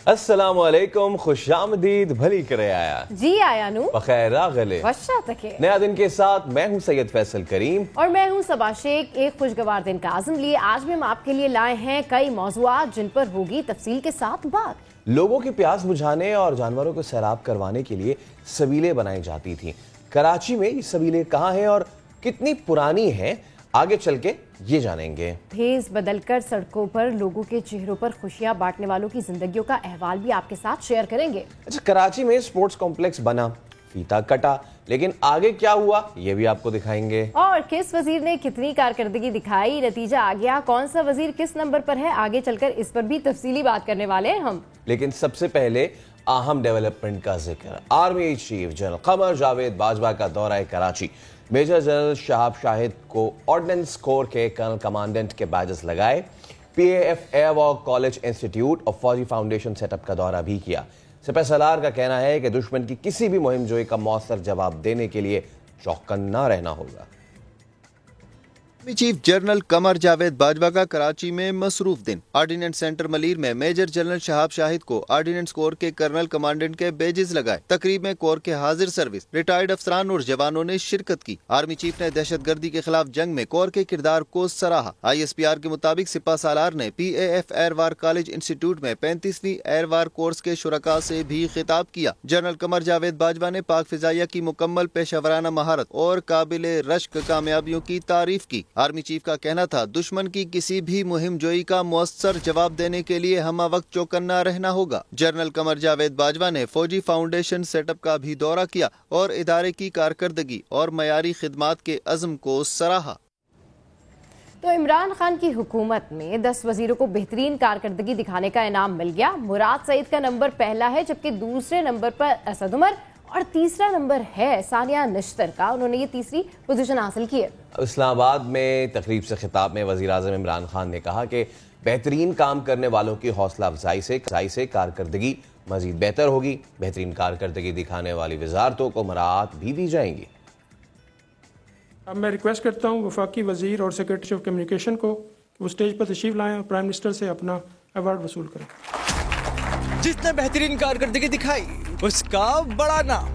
अस्सलाम वालेकुम, खुशामदीद, भली करे आया जी आया नू बखैर गले नया दिन के साथ मैं हूँ सैयद फैसल करीम और मैं हूँ सबा शेख। एक खुशगवार दिन का आज़म लिए आज भी हम आपके लिए लाए हैं कई मौज़ूआत जिन पर होगी तफसील के साथ बात। लोगों की प्यास बुझाने और जानवरों को सैराब करवाने के लिए सबीलें बनाई जाती थी। कराची में ये सबीलें कहाँ हैं और कितनी पुरानी हैं, आगे चल के ये जानेंगे। भेस बदलकर सड़कों पर लोगों के चेहरों पर खुशियां बांटने वालों की जिंदगियों का अहवाल भी आपके साथ शेयर करेंगे। अच्छा, कराची में स्पोर्ट्स कॉम्प्लेक्स बना, फीता कटा, लेकिन आगे क्या हुआ ये भी आपको दिखाएंगे। और किस वजीर ने कितनी कारकर्दगी दिखाई, नतीजा आ गया, कौन सा वजीर किस नंबर पर है, आगे चलकर इस पर भी तफसीली बात करने वाले हैं हम। लेकिन सबसे पहले अहम डेवलपमेंट का जिक्र। Army chief general Qamar Javed Bajwa का दौरा कराची। मेजर जनरल शहाब शाहिद को ऑर्डिनेंस कोर के कर्नल कमांडेंट के बैजेस लगाए। PAF एयरवॉक कॉलेज इंस्टीट्यूट और फौजी फाउंडेशन सेटअप का दौरा भी किया। सिपह सलार का कहना है कि दुश्मन की किसी भी मुहिम जोई का मौसर जवाब देने के लिए चौकन्ना रहना होगा। चीफ जनरल कमर जावेद बाजवा का कराची में मसरूफ दिन। ऑर्डिनेंस सेंटर मलीर में मेजर जनरल शहाब शाहिद को ऑर्डिनेंस कोर के कर्नल कमांडेंट के बेजेस लगाए। तकरीब में कोर के हाजिर सर्विस, रिटायर्ड अफसरान और जवानों ने शिरकत की। आर्मी चीफ ने दहशतगर्दी के खिलाफ जंग में कोर के किरदार को सराहा। ISPR के मुताबिक सिपा सालार ने PAF एयरवार कॉलेज इंस्टीट्यूट में 35वीं एयरवार कोर्स के शुरका से भी खिताब किया। जनरल कमर जावेद बाजवा ने पाक फिजाइया की मुकम्मल पेशावराना महारत और काबिल रश्क कामयाबियों की तारीफ की। आर्मी चीफ का कहना था, दुश्मन की किसी भी मुहिम जोई का मुअस्सर जवाब देने के लिए हम वक्त चौकन्ना रहना होगा। जनरल कमर जावेद बाजवा ने फौजी फाउंडेशन सेटअप का भी दौरा किया और इदारे की कारकर्दगी और मयारी खिदमात के अज़्म को सराहा। तो इमरान खान की हुकूमत में 10 वजीरों को बेहतरीन कारकर्दगी दिखाने का इनाम मिल गया। मुराद सईद का नंबर पहला है, जबकि दूसरे नंबर पर असद उमर और तीसरा नंबर है सानिया निश्तर का। उन्होंने ये तीसरी पोजीशन हासिल की है। इस्लामाबाद में तकरीब से खिताब में वज़ीर आज़म इमरान खान ने कहा कि बेहतरीन काम करने वालों की हौसला अफजाई से कारकर्दगी मजीद बेहतर होगी। बेहतरीन कारकर्दगी दिखाने वाली वजारतों को मराहत भी दी जाएंगी। अब मैं रिक्वेस्ट करता हूँ वफाकी वजीर और सेक्रेटरी ऑफ कम्युनिकेशन को कि वो स्टेज पर तशरीफ लाएं और प्राइम मिनिस्टर से अपना अवार्ड वसूल करें। जिसने बेहतरीन कारकर्दगी दिखाई उसका बड़ा नाम,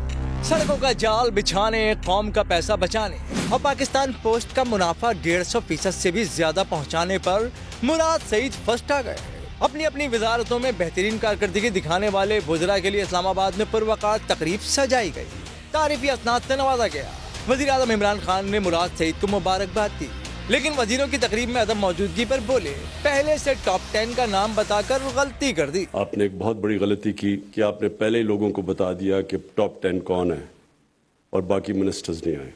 सड़कों का जाल बिछाने, कौम का पैसा बचाने और पाकिस्तान पोस्ट का मुनाफा 150% से भी ज्यादा पहुंचाने पर मुराद सईद फर्स्ट आ गए। अपनी अपनी वजारतों में बेहतरीन कारकर्दगी दिखाने वाले वुज़रा के लिए इस्लामाबाद में पुरवकार तकरीब सजाई गई। तारीफी असनाद से नवाजा गया। वज़ीर आज़म इमरान खान ने मुराद सईद को मुबारकबाद दी, लेकिन वजीरों की तकरीब में अदम मौजूदगी पर बोले, पहले से टॉप 10 का नाम बताकर गलती कर दी। आपने एक बहुत बड़ी गलती की कि आपने पहले ही लोगों को बता दिया कि टॉप 10 कौन है और बाकी मिनिस्टर्स नहीं आए।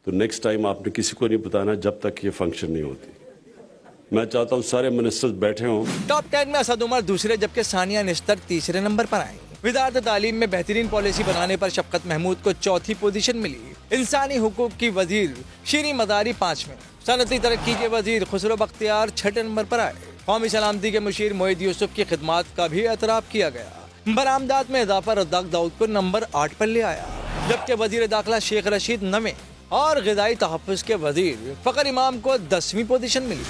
तो नेक्स्ट टाइम आपने किसी को नहीं बताना जब तक ये फंक्शन नहीं होती। मैं चाहता हूँ सारे मिनिस्टर्स बैठे हों। टॉप 10 में असद उमर दूसरे, जबकि सानिया निश्तर तीसरे नंबर पर आए। विज़ारत तालीम में बेहतरीन पॉलिसी बनाने पर शफकत महमूद को चौथी पोजीशन मिली। इंसानी हुकूक की वजीर शीरी मदारी 5वें, सनती तरक्की के वजीर खुसरो बख्तियार 6ठे नंबर पर आए। कौमी सलामती के मुशीर मोहिद यूसुफ की खिदमात का भी एतराफ किया गया। बरामदात में इजाफा रद्दाक दाऊद को नंबर 8 पर ले आया, जबकि वजीर दाखिला शेख रशीद 9वें और ग़िज़ाई तहफ़्फ़ुज़ के वजीर फ़खर इमाम को 10वीं पोजीशन मिली।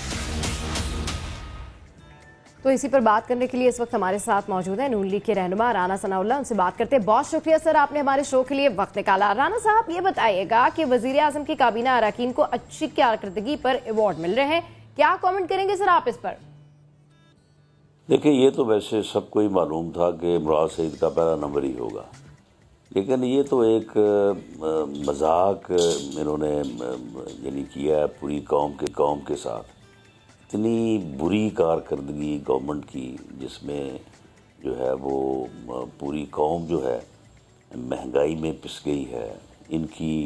तो इसी पर बात करने के लिए इस वक्त हमारे साथ मौजूद है नून लीग के रहनुमा राना सनाउल्लाह। उनसे बात करते हैं। बहुत शुक्रिया सर, आपने हमारे शो के लिए वक्त निकाला। राना साहब, ये बताइएगा कि वजीर आजम की काबीना अरकान को अच्छी कारकर्दगी पर अवार्ड मिल रहे हैं, क्या कमेंट करेंगे सर आप इस पर? देखिए, ये तो वैसे सबको ही मालूम था कि मुराद सईद का पहला नंबर ही होगा, लेकिन ये तो एक मजाक इन्होंने यानी किया है पूरी कौम के साथ। इतनी बुरी कारकर्दगी गवर्नमेंट की, जिसमें जो है वो पूरी कौम जो है महंगाई में पिस गई है। इनकी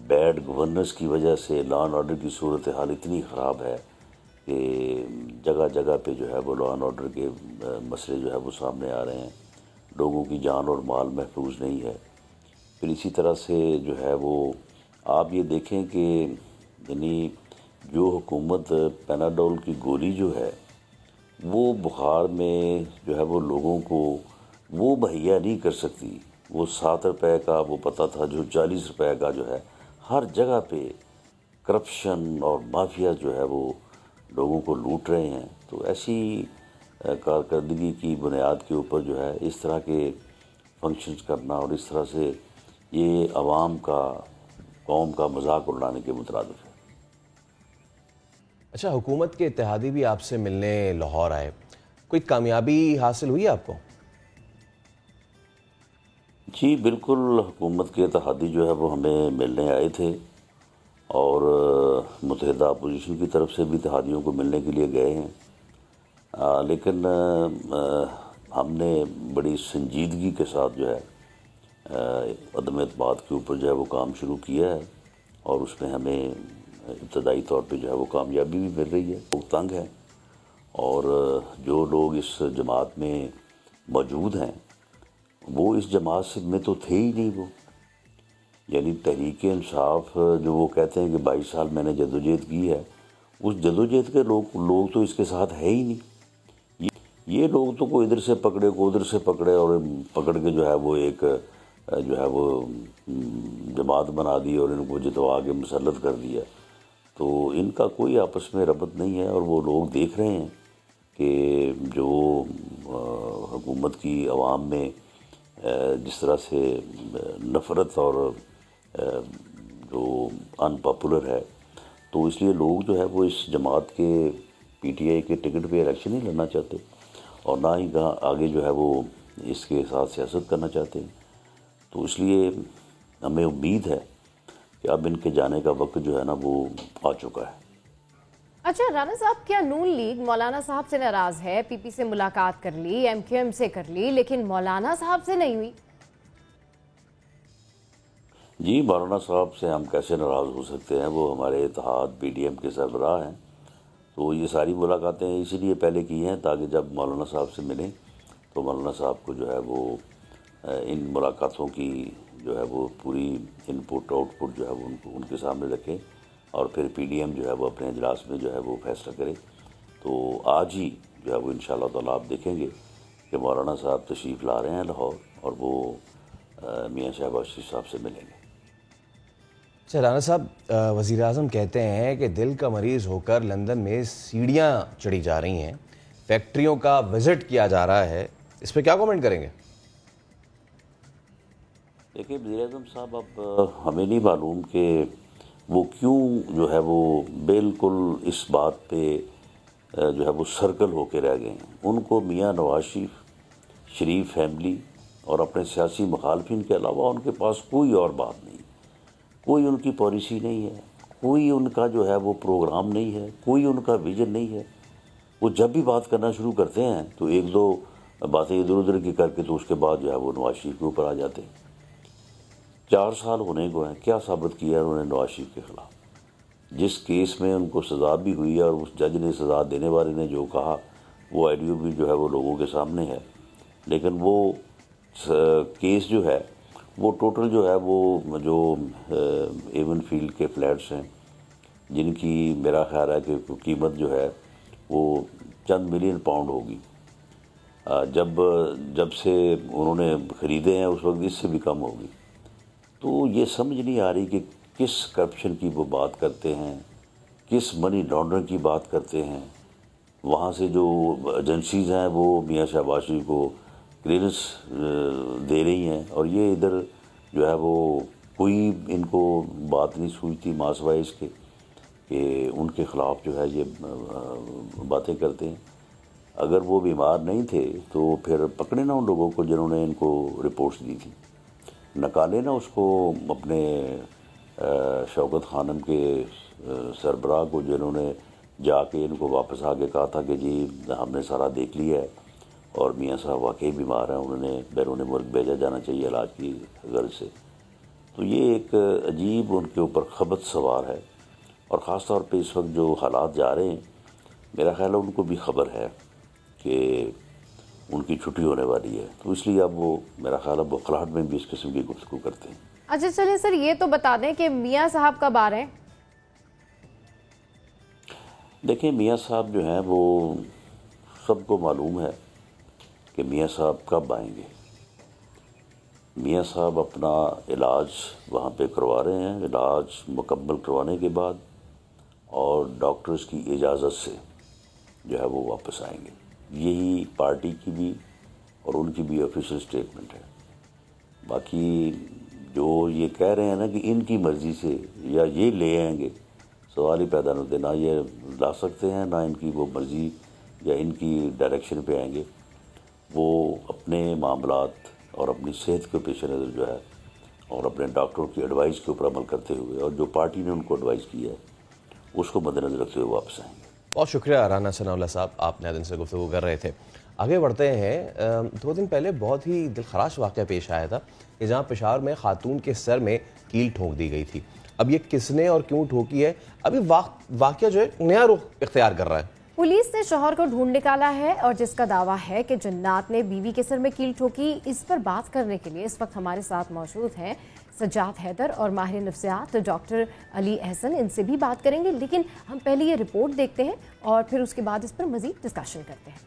बैड गवर्नेंस की वजह से लॉ एंड ऑर्डर की सूरत हाल इतनी ख़राब है कि जगह जगह पे जो है वो लॉ एंड ऑर्डर के मसले जो है वो सामने आ रहे हैं। लोगों की जान और माल महफूज नहीं है। फिर इसी तरह से जो है वो आप ये देखें कि यानी जो हुकूमत पैनाडोल की गोली जो है वो बुखार में जो है वो लोगों को वो मुहैया नहीं कर सकती। वो 7 रुपए का वो पता था, जो 40 रुपए का जो है। हर जगह पे करप्शन और माफिया जो है वो लोगों को लूट रहे हैं। तो ऐसी कारकर्दगी की बुनियाद के ऊपर जो है इस तरह के फंक्शंस करना और इस तरह से ये आवाम का, कौम का मजाक उड़ाने के मुतरादिफ है। अच्छा, हुकूमत के इत्तेहादी भी आपसे मिलने लाहौर आए, कोई कामयाबी हासिल हुई आपको? जी बिल्कुल, हुकूमत के इत्तेहादी जो है वो हमें मिलने आए थे और मुत्तहिदा अपोजिशन की तरफ से भी इत्तेहादियों को मिलने के लिए गए हैं। लेकिन हमने बड़ी संजीदगी के साथ जो है अदम एतमाद के ऊपर जो है वो काम शुरू किया है और उसमें हमें इब्तदाई तौर पे जो है वो कामयाबी भी मिल रही है। लोग तंग हैं और जो लोग इस जमात में मौजूद हैं वो इस जमात से में तो थे ही नहीं। वो यानी तहरीक इंसाफ जो वो कहते हैं कि 22 साल मैंने जदोजहद की है, उस जदोजहद के लोग तो इसके साथ है ही नहीं। ये लोग तो को इधर से पकड़े, को उधर से पकड़े और पकड़ के जो है वो एक जो है वो जमात बना दी और इनको जितवा के मुसल्लत कर दिया। तो इनका कोई आपस में रबत नहीं है और वो लोग देख रहे हैं कि जो हुकूमत की आवाम में जिस तरह से नफ़रत और जो अनपॉपुलर है, तो इसलिए लोग जो है वो इस जमात के पीटीआई के टिकट पे इलेक्शन नहीं लड़ना चाहते और ना ही आगे जो है वो इसके साथ सियासत करना चाहते हैं। तो इसलिए हमें उम्मीद है कि अब इनके जाने का वक्त जो है ना वो आ चुका है। अच्छा राना साहब, क्या नून लीग मौलाना साहब से नाराज है? पीपी से मुलाकात कर ली, एमक्यूएम से कर ली, लेकिन मौलाना साहब से नहीं हुई। जी, मौलाना साहब से हम कैसे नाराज़ हो सकते हैं? वो हमारे इत्तेहाद पीडीएम के सरबराह हैं। तो ये सारी मुलाकातें इसीलिए पहले की हैं ताकि जब मौलाना साहब से मिलें तो मौलाना साहब को जो है वो इन मुलाकातों की जो है वो पूरी इनपुट आउटपुट जो है वो उनके सामने रखें और फिर पीडीएम जो है वो अपने इजलास में जो है वो फैसला करे। तो आज ही जो है वो इंशाअल्लाह ताला आप देखेंगे कि मौलाना साहब तशरीफ़ ला रहे हैं लाहौर और वो मियाँ शहबाज शरीफ साहब से मिलेंगे। अच्छा राना साहब, वज़ीर आज़म कहते हैं कि दिल का मरीज़ होकर लंदन में सीढ़ियाँ चढ़ी जा रही हैं, फैक्ट्रियों का विज़िट किया जा रहा है, इस पर क्या कमेंट करेंगे? देखिए वज़ीर आज़म साहब, अब हमें नहीं मालूम कि वो क्यों जो है वो बिल्कुल इस बात पे जो है वो सर्कल होके रह गए हैं। उनको मियाँ नवाज शरीफ फैमिली और अपने सियासी मुखालफिन के अलावा उनके पास कोई और बात नहीं, कोई उनकी पॉलिसी नहीं है, कोई उनका जो है वो प्रोग्राम नहीं है, कोई उनका विजन नहीं है। वो जब भी बात करना शुरू करते हैं तो एक दो बातें इधर उधर की करके तो उसके बाद जो है वो नवाज शरीफ के ऊपर आ जाते हैं। 4 साल होने को हैं, क्या साबित किया है उन्होंने नवाज शरीफ के खिलाफ? जिस केस में उनको सज़ा भी हुई है और उस जज ने, सज़ा देने वाले ने जो कहा वो ऑडियो भी जो है वो लोगों के सामने है। लेकिन वो केस जो है वो टोटल जो है वो जो एवन फील्ड के फ्लैट्स हैं जिनकी मेरा ख्याल है कि कीमत जो है वो चंद मिलियन पाउंड होगी, जब से उन्होंने ख़रीदे हैं उस वक्त इससे भी कम होगी। तो ये समझ नहीं आ रही कि किस करप्शन की वो बात करते हैं, किस मनी लॉन्ड्रिंग की बात करते हैं। वहाँ से जो एजेंसीज़ हैं वो मियाँ शहबाज शरीफ को क्लियरेंस दे रही हैं और ये इधर जो है वो कोई इनको बात नहीं सूझती मासवाए इसके कि उनके ख़िलाफ़ जो है ये बातें करते हैं। अगर वो बीमार नहीं थे तो फिर पकड़े ना उन लोगों को जिन्होंने इनको रिपोर्ट्स दी थी, नकाले ना उसको अपने शौकत खानम के सरबराह को जिन्होंने जाके इनको वापस आके कहा था कि जी हमने सारा देख लिया है और मियाँ साहब वाकई बीमार हैं, उन्होंने बैरून मुल्क भेजा जाना चाहिए इलाज की गर्ज से। तो ये एक अजीब उनके ऊपर खबत सवार है और ख़ास तौर पे इस वक्त जो हालात जा रहे हैं मेरा ख्याल है उनको भी खबर है कि उनकी छुट्टी होने वाली है। तो इसलिए अब वो मेरा ख्याल है बुखलाहट में भी इस किस्म की गुफ्तगू करते हैं। अच्छा चलिए सर, ये तो बता दें कि मियाँ साहब कब आ रहे हैं? देखिए मियाँ साहब जो हैं वो सबको मालूम है कि मियाँ साहब कब आएंगे। मियाँ साहब अपना इलाज वहाँ पे करवा रहे हैं, इलाज मुकम्मल करवाने के बाद और डॉक्टर्स की इजाज़त से जो है वो वापस आएंगे। यही पार्टी की भी और उनकी भी ऑफिशियल स्टेटमेंट है। बाकी जो ये कह रहे हैं ना कि इनकी मर्जी से या ये ले आएंगे, सवाल ही पैदा नहीं होते। ना ये ला सकते हैं, ना इनकी वो मर्जी या इनकी डायरेक्शन पे आएंगे। वो अपने मामलात और अपनी सेहत के पेश नज़र जो है और अपने डॉक्टरों की एडवाइस के ऊपर अमल करते हुए और जो पार्टी ने उनको एडवाइस की है उसको मद्देनजर रखते हुए वापस आएंगे। बहुत शुक्रिया राना सनाउल्लाह साहब, आप नए दिन से गुफ्तगू कर रहे थे। आगे बढ़ते हैं। 2 दिन पहले बहुत ही दिलखराश वाक़या पेश आया था कि जहाँ पेशावर में खातून के सर में कील ठोंक दी गई थी। अब ये किसने और क्यों ठोकी है, अभी वाक़या जो है नया रुख इख्तियार कर रहा है। पुलिस ने शौहर को ढूंढ निकाला है और जिसका दावा है कि जन्नात ने बीवी के सर में कील ठोकी। इस पर बात करने के लिए इस वक्त हमारे साथ मौजूद हैं सज्जाद हैदर और माहिर नफ्सियात डॉक्टर अली अहसन। इनसे भी बात करेंगे, लेकिन हम पहले ये रिपोर्ट देखते हैं और फिर उसके बाद इस पर मजीद डिस्कशन करते हैं।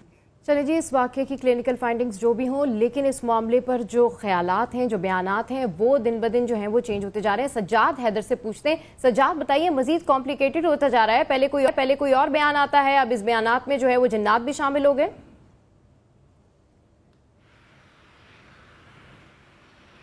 चलिए जी, इस वाक़े की क्लिनिकल फाइंडिंग्स जो भी हों, लेकिन इस मामले पर जो ख्यालात हैं, जो बयानात हैं, वो दिन ब दिन जो हैं वो चेंज होते जा रहे हैं। सज्जाद हैदर से पूछते हैं। सज्जाद बताइए, मजीद कॉम्प्लिकेटेड होता जा रहा है। पहले कोई और बयान आता है, अब इस बयानात में जो है वो जन्नात भी शामिल हो गए।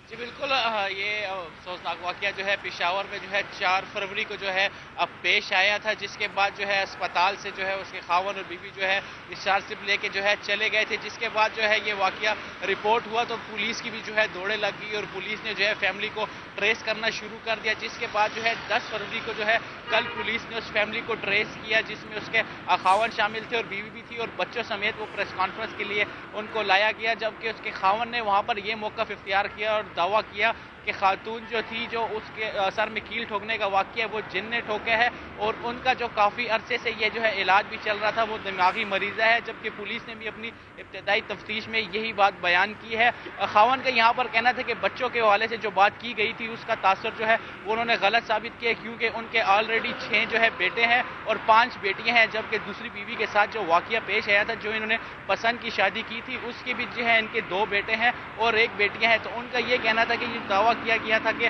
जी बिल्कुल, ये अफसोसनाक वाक़या जो है पेशावर में जो है 4 फरवरी को जो है अब पेश आया था, जिसके बाद जो है अस्पताल से जो है उसके खावन और बीवी जो है डिस्चार्ज स्लिप लेके जो है चले गए थे। जिसके बाद जो है ये वाक़या रिपोर्ट हुआ तो पुलिस की भी जो है दौड़े लग गई और पुलिस ने जो है फैमिली को ट्रेस करना शुरू कर दिया। जिसके बाद जो है 10 फरवरी को जो है कल पुलिस ने उस फैमिली को ट्रेस किया, जिसमें उसके खावन शामिल थे और बीवी भी थी और बच्चों समेत वो प्रेस कॉन्फ्रेंस के लिए उनको लाया गया। जबकि उसके खावन ने वहाँ पर ये मौक़िफ़ इख्तियार किया और दावा किया कि खातून जो थी, जो उसके सर में कील ठोकने का वाक़या वो जिन ने ठोका है और उनका जो काफ़ी अरसे से ये जो है इलाज भी चल रहा था, वो दिमागी मरीज़ा है। जबकि पुलिस ने भी अपनी इब्तदाई तफ्तीश में यही बात बयान की है। खावन का यहाँ पर कहना था कि बच्चों के हवाले से जो बात की गई थी उसका तासर जो है वो उन्होंने गलत साबित किया, क्योंकि उनके ऑलरेडी 6 जो है बेटे हैं और 5 बेटियाँ हैं। जबकि दूसरी बीवी के साथ जो वाक़या पेश आया था, जो इन्होंने पसंद की शादी की थी, उसके भी जो है इनके 2 बेटे हैं और 1 बेटियाँ हैं। तो उनका ये कहना था कि ये दावा किया गया था कि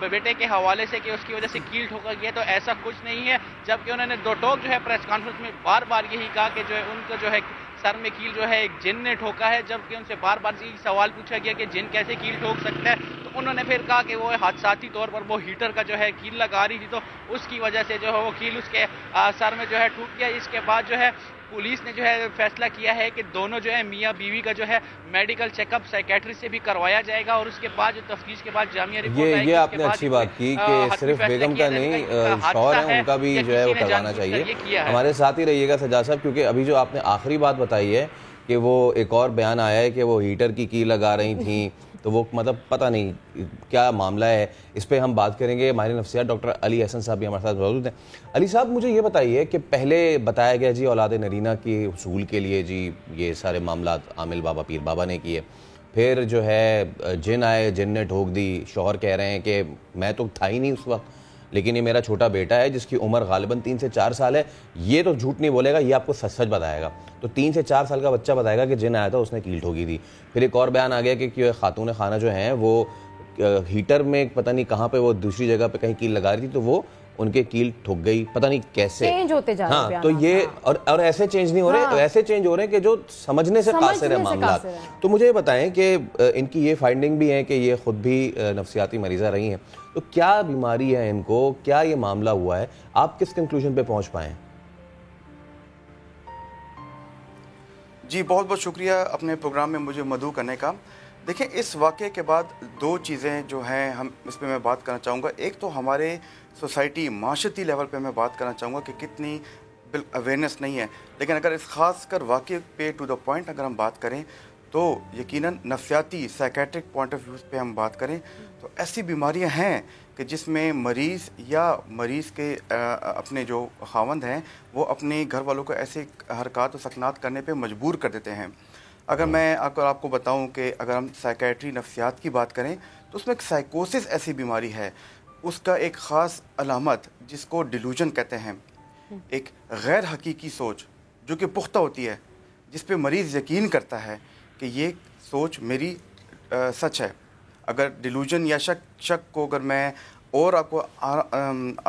बेटे के हवाले से कि उसकी वजह से कील ठोका गया, तो ऐसा कुछ नहीं है। जबकि उन्होंने 2 टोक जो है प्रेस कॉन्फ्रेंस में बार बार यही कहा कि जो है उनको जो है सर में कील जो है एक जिन ने ठोका है। जबकि उनसे बार बार यही सवाल पूछा गया कि जिन कैसे कील ठोक सकता है, तो उन्होंने फिर कहा कि वो हादसाती तौर पर वो हीटर का जो है कील लगा रही थी, तो उसकी वजह से जो है वो कील उसके सर में जो है टूट गया। इसके बाद जो है पुलिस ने जो है फैसला किया है कि दोनों जो है मियाँ बीवी का जो है मेडिकल चेकअप साइकेट्रिस्ट से भी करवाया जाएगा और उसके बाद जो तफ्तीश के बाद जामिया रिपोर्ट आएगी। ये आपने अच्छी बात की कि सिर्फ बेगम का नहीं, शौहर है उनका भी जो है वो करवाना चाहिए। हमारे साथ ही रहिएगा सज्जाद साहब, क्योंकि अभी जो आपने आखिरी बात बताई है कि वो एक और बयान आया है कि वो हीटर की कील लगा रही थी, तो वो मतलब पता नहीं क्या मामला है। इस पे हम बात करेंगे। माहिर नफ्सियात डॉक्टर अली अहसन साहब भी हमारे साथ मौजूद हैं। अली साहब, मुझे ये बताइए कि पहले बताया गया जी औलाद नरीना के उसूल के लिए जी ये सारे मामला आमिल बाबा पीर बाबा ने किए, फिर जो है जिन आए, जिन ने ठोक दी। शौहर कह रहे हैं कि मैं तो था ही नहीं उस वक्त, लेकिन ये मेरा छोटा बेटा है जिसकी उम्र गालिबन 3 से 4 साल है, ये तो झूठ नहीं बोलेगा, ये आपको सच सच बताएगा। तो 3 से 4 साल का बच्चा बताएगा कि जिन आया था उसने कील ठोकी थी। फिर एक और बयान आ गया कि खातून खाना जो हैं वो हीटर में पता नहीं कहाँ पे वो दूसरी जगह पे कहीं कील लगा रही थी, तो वो उनके कील ठुक गई, पता नहीं कैसे चेंज होते जा रहे हैं। हाँ, तो ये और ऐसे चेंज नहीं हो रहे, ऐसे चेंज हो रहे हैं कि जो समझने से कासिर है मामला। तो मुझे ये बताएं कि इनकी ये फाइंडिंग भी है कि ये खुद भी नफ्सियाती मरीजा रही हैं, तो क्या बीमारी है इनको, क्या ये मामला हुआ है, आप किस कंक्लूजन पे पहुंच पाए? जी बहुत बहुत शुक्रिया अपने प्रोग्राम में मुझे मदऊ करने का। देखिए, इस वाक़े के बाद 2 चीज़ें जो हैं हम इस पर मैं बात करना चाहूँगा। एक तो हमारे सोसाइटी माशरती लेवल पे मैं बात करना चाहूँगा कि कितनी अवेयरनेस नहीं है, लेकिन अगर इस खास कर वाक़े पे टू द पॉइंट अगर हम बात करें तो यकीनन नफ्सियाती साइकेट्रिक पॉइंट ऑफ व्यू पे हम बात करें तो ऐसी बीमारियां हैं कि जिसमें मरीज़ या मरीज़ के अपने जो खावंद हैं वो अपने घर वालों को ऐसे हरकत और सकनात करने पे मजबूर कर देते हैं। अगर आपको बताऊं कि अगर हम साइकेट्री नफ्सियात की बात करें तो उसमें एक साइकोसिस ऐसी बीमारी है, उसका एक ख़ास अलामत जिसको डिलूजन कहते हैं, एक गैर हकीकी सोच जो कि पुख्ता होती है, जिस पे मरीज़ यकीन करता है कि ये सोच मेरी सच है। अगर डिलूजन या शक को अगर मैं और आपको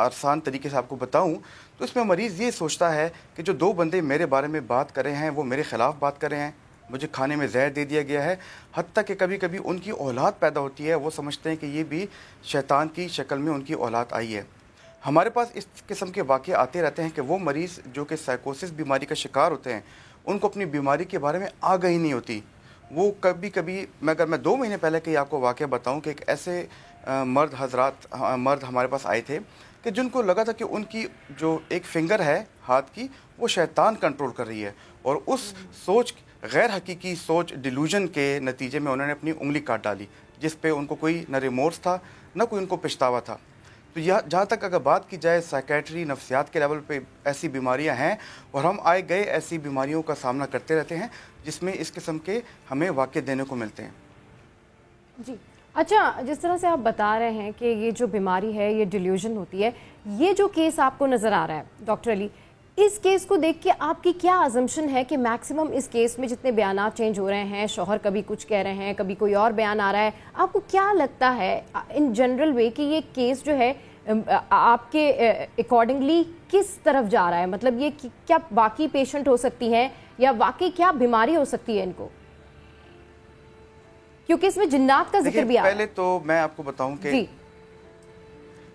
आसान तरीके से आपको बताऊं तो इसमें मरीज़ ये सोचता है कि जो दो बंदे मेरे बारे में बात कर रहे हैं वो मेरे ख़िलाफ़ बात कर रहे हैं, मुझे खाने में जहर दे दिया गया है। हत्ता कि कभी कभी उनकी औलाद पैदा होती है, वो समझते हैं कि ये भी शैतान की शक्ल में उनकी औलाद आई है। हमारे पास इस किस्म के वाक़े आते रहते हैं कि वो मरीज़ जो कि साइकोसिस बीमारी का शिकार होते हैं, उनको अपनी बीमारी के बारे में आगाही नहीं होती। वो कभी कभी अगर मैं 2 महीने पहले के आपको वाक़या बताऊं कि एक ऐसे मर्द हमारे पास आए थे कि जिनको लगा था कि उनकी जो एक फिंगर है हाथ की वो शैतान कंट्रोल कर रही है, और उस सोच गैर हकीकी सोच डिलूजन के नतीजे में उन्होंने अपनी उंगली काट डाली, जिस पे उनको कोई न रिमोर्स था न कोई उनको पछतावा था। तो यह जहाँ तक अगर बात की जाए साइकेट्री नफ्सियात के लेवल पे ऐसी बीमारियां हैं, और हम आए गए ऐसी बीमारियों का सामना करते रहते हैं जिसमें इस किस्म के हमें वाक़े देने को मिलते हैं। जी अच्छा, जिस तरह से आप बता रहे हैं कि ये जो बीमारी है ये डिल्यूजन होती है, ये जो केस आपको नज़र आ रहा है डॉक्टर अली, इस केस को देख के आपकी क्या अजम्पशन है कि मैक्सिमम इस केस में जितने बयान चेंज हो रहे हैं, शौहर कभी कुछ कह रहे हैं, कभी कोई और बयान आ रहा है, आपको क्या लगता है इन जनरल वे कि ये केस जो है आपके अकॉर्डिंगली किस तरफ जा रहा है? मतलब ये क्या बाकी पेशेंट हो सकती हैं या वाकई क्या बीमारी हो सकती है इनको, क्योंकि इसमें जिन्नात का जिक्र भी आ रहा है। पहले तो मैं आपको बताऊं कि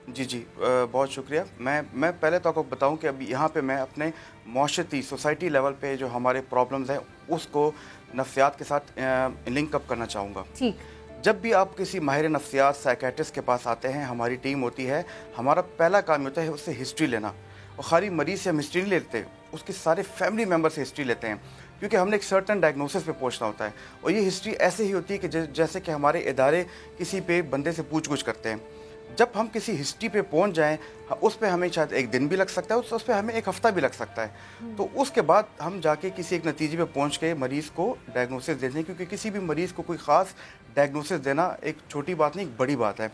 जी बहुत शुक्रिया। मैं पहले तो आपको बताऊं कि अभी यहाँ पे मैं अपने माशरती सोसाइटी लेवल पे जो हमारे प्रॉब्लम्स हैं उसको नफ्सियात के साथ लिंक अप करना चाहूँगा। ठीक, जब भी आप किसी माहिर नफ्सियात साइकेट्रिस्ट के पास आते हैं, हमारी टीम होती है, हमारा पहला काम होता है उससे हिस्ट्री लेना। और खाली मरीज़ से हम हिस्ट्री नहीं लेते, उसके सारे फैमिली मेम्बर से हिस्ट्री लेते हैं, क्योंकि हमने एक सर्टन डायग्नोसिस पे पहुंचना होता है। और ये हिस्ट्री ऐसे ही होती है कि जैसे कि हमारे इदारे किसी पे बंदे से पूछ गुछ करते हैं। जब हम किसी हिस्ट्री पे पहुंच जाएं, उस पे हमें शायद एक दिन भी लग सकता है, उस पे हमें एक हफ्ता भी लग सकता है। तो उसके बाद हम जाके किसी एक नतीजे पे पहुंच के मरीज़ को डायग्नोसिस देते हैं, क्योंकि किसी भी मरीज़ को कोई ख़ास डायग्नोसिस देना एक छोटी बात नहीं, एक बड़ी बात है।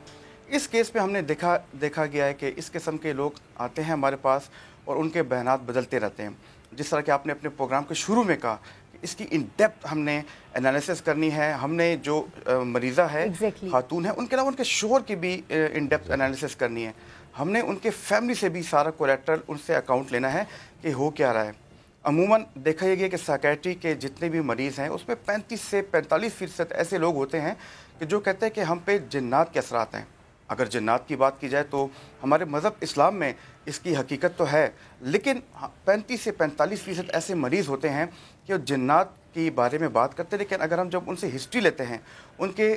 इस केस पे हमने देखा गया है कि इस किस्म के लोग आते हैं हमारे पास और उनके बयानात बदलते रहते हैं। जिस तरह कि आपने अपने प्रोग्राम के शुरू में कहा, इसकी इन डेप्थ हमने एनालिसिस करनी है। हमने जो मरीज़ा है खातून है, उनके अलावा उनके शोहर की भी इन डेप्थ एनालिसिस करनी है। हमने उनके फैमिली से भी सारा कोलेट्रल उनसे अकाउंट लेना है कि हो क्या रहा है। अमूमन देखा यह गया कि साइकेट्री के जितने भी मरीज़ हैं उसमें 35 से 45% ऐसे लोग होते हैं कि जो कहते हैं कि हम पे जिन्नात के असरात हैं। अगर जिन्नात की बात की जाए तो हमारे मज़हब इस्लाम में इसकी हकीकत तो है, लेकिन 35 से 45% ऐसे मरीज़ होते हैं कि जिन्नात के बारे में बात करते हैं। लेकिन अगर हम जब उनसे हिस्ट्री लेते हैं, उनके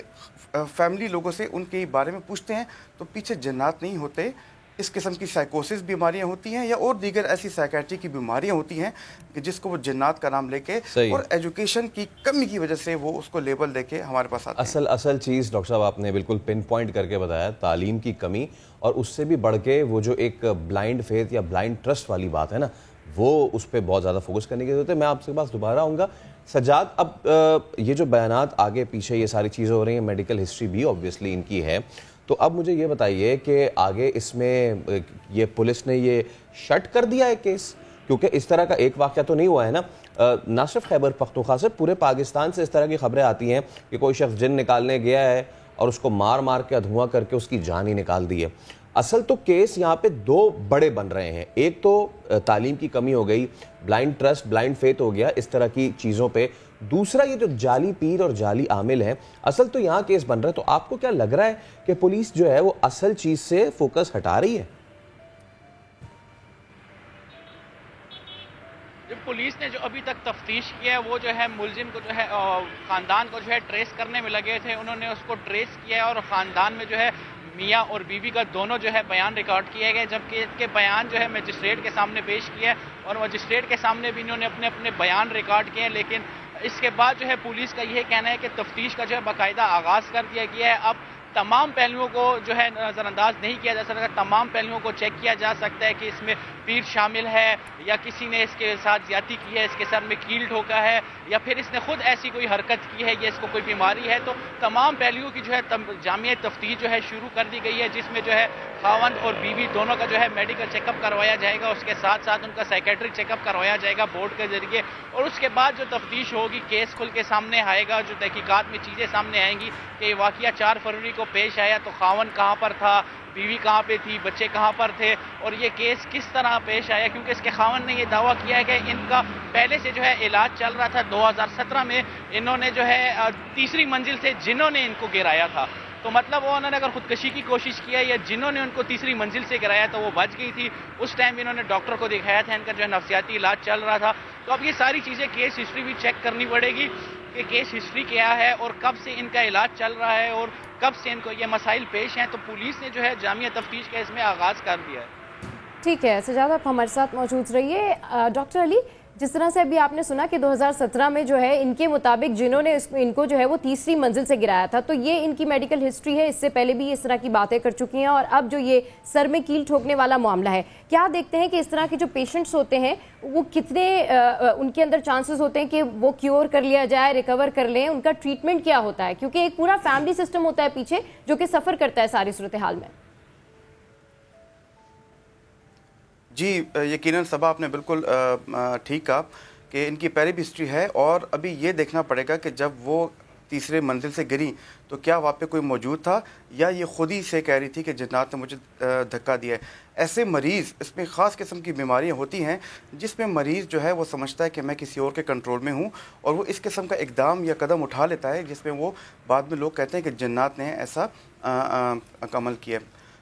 फैमिली लोगों से उनके बारे में पूछते हैं, तो पीछे जिन्नात नहीं होते, इस किस्म की साइकोसिस बीमारियां होती हैं या और दीगर ऐसी साइकेट्री की बीमारियां होती हैं कि जिसको वो जिन्नात का नाम लेके और एजुकेशन की कमी की वजह से वो उसको लेबल देके हमारे पास आते हैं। असल चीज़ डॉक्टर साहब आपने बिल्कुल पिन पॉइंट करके बताया, तालीम की कमी, और उससे भी बढ़ के वो जो एक ब्लाइंड फेथ या ब्लाइंड ट्रस्ट वाली बात है ना, वो उस पर बहुत ज़्यादा फोकस करने की जरूरत है। मैं आपके पास दोबारा आऊँगा सज्जाद। अब ये जो बयानात आगे पीछे ये सारी चीज़ें हो रही हैं, मेडिकल हिस्ट्री भी ऑब्वियसली इनकी है, तो अब मुझे ये बताइए कि आगे इसमें ये पुलिस ने ये शट कर दिया है केस, क्योंकि इस तरह का एक वाक़या तो नहीं हुआ है ना। ना सिर्फ खैबर पख्तूनख्वा से, पूरे पाकिस्तान से इस तरह की खबरें आती हैं कि कोई शख्स जिन निकालने गया है और उसको मार मार के धुआं करके उसकी जान ही निकाल दी है। असल तो केस यहाँ पे 2 बड़े बन रहे हैं। एक तो तालीम की कमी हो गई, ब्लाइंड ट्रस्ट, ब्लाइंड फेथ हो गया इस तरह की चीज़ों पे। दूसरा ये जो जाली पीर और जाली आमिल हैं, असल तो यहाँ केस बन रहा है। तो आपको क्या लग रहा है कि पुलिस जो है वो असल चीज़ से फोकस हटा रही है? जो पुलिस ने जो अभी तक तफ्तीश किया है वो जो है मुलजिम को जो है ख़ानदान को जो है ट्रेस करने में लगे थे। उन्होंने उसको ट्रेस किया है और ख़ानदान में जो है मियाँ और बीवी का दोनों जो है बयान रिकॉर्ड किए गए, जबकि इनके बयान जो है मजिस्ट्रेट के सामने पेश किया है और मजिस्ट्रेट के सामने भी इन्होंने अपने अपने बयान रिकॉर्ड किए हैं। लेकिन इसके बाद जो है पुलिस का यह कहना है कि तफ्तीश का जो है बाकायदा आगाज़ कर दिया गया है। अब तमाम पहलुओं को जो है नज़रअंदाज नहीं किया जा सकता, तमाम पहलुओं को चेक किया जा सकता है कि इसमें पीर शामिल है या किसी ने इसके साथ ज्यादती की है, इसके सर में कील ठोका है या फिर इसने खुद ऐसी कोई हरकत की है या इसको कोई बीमारी है। तो तमाम पहलुओं की जो है जामिया तफ्तीश जो है शुरू कर दी गई है, जिसमें जो है खावंद और बीवी दोनों का जो है मेडिकल चेकअप करवाया जाएगा, उसके साथ साथ उनका साइकेट्रिक चेकअप करवाया जाएगा बोर्ड के जरिए। और उसके बाद जो तफ्तीश होगी, केस खुल के सामने आएगा, जो तहकीकात में चीज़ें सामने आएंगी कि वाकया 4 फरवरी को पेश आया तो खावन कहाँ पर था, बीवी कहाँ पे थी, बच्चे कहाँ पर थे और ये केस किस तरह पेश आया, क्योंकि इसके खावन ने ये दावा किया है कि इनका पहले से जो है इलाज चल रहा था। 2017 में इन्होंने जो है तीसरी मंजिल से जिन्होंने इनको गिराया था, तो मतलब वो उन्होंने अगर खुदकशी की कोशिश किया या जिन्होंने उनको तीसरी मंजिल से गिराया तो वो बच गई थी। उस टाइम इन्होंने डॉक्टर को दिखाया था, इनका जो है नफ्सियाती इलाज चल रहा था। तो अब ये सारी चीज़ें केस हिस्ट्री भी चेक करनी पड़ेगी कि केस हिस्ट्री क्या है और कब से इनका इलाज चल रहा है और कब से इनको ये मसाइल पेश हैं। तो पुलिस ने जो है जामिया तफ्तीश का इसमें आगाज़ कर दिया है। ठीक है सजाद, आप हमारे साथ मौजूद रहिए। डॉक्टर अली, जिस तरह से अभी आपने सुना कि 2017 में जो है इनके मुताबिक जिन्होंने इनको जो है वो तीसरी मंजिल से गिराया था, तो ये इनकी मेडिकल हिस्ट्री है, इससे पहले भी इस तरह की बातें कर चुकी हैं और अब जो ये सर में कील ठोकने वाला मामला है, क्या देखते हैं कि इस तरह के जो पेशेंट्स होते हैं वो कितने उनके अंदर चांसेस होते हैं कि वो क्योर कर लिया जाए, रिकवर कर लें, उनका ट्रीटमेंट क्या होता है, क्योंकि एक पूरा फैमिली सिस्टम होता है पीछे जो कि सफ़र करता है सारी सूरत हाल में। जी यकीनन सबा आपने बिल्कुल ठीक कहा कि इनकी पहले भी हिस्ट्री है और अभी ये देखना पड़ेगा कि जब वो तीसरे मंजिल से गिरी तो क्या वहाँ पे कोई मौजूद था या ये खुद ही से कह रही थी कि जिन्नात ने मुझे धक्का दिया है। ऐसे मरीज़, इसमें ख़ास किस्म की बीमारियाँ होती हैं जिसमें मरीज़ जो है वो समझता है कि मैं किसी और के कंट्रोल में हूँ और वो इस किस्म का इकदाम या कदम उठा लेता है जिसमें वो बाद में लोग कहते हैं कि जिन्नात ने ऐसा अमल किया।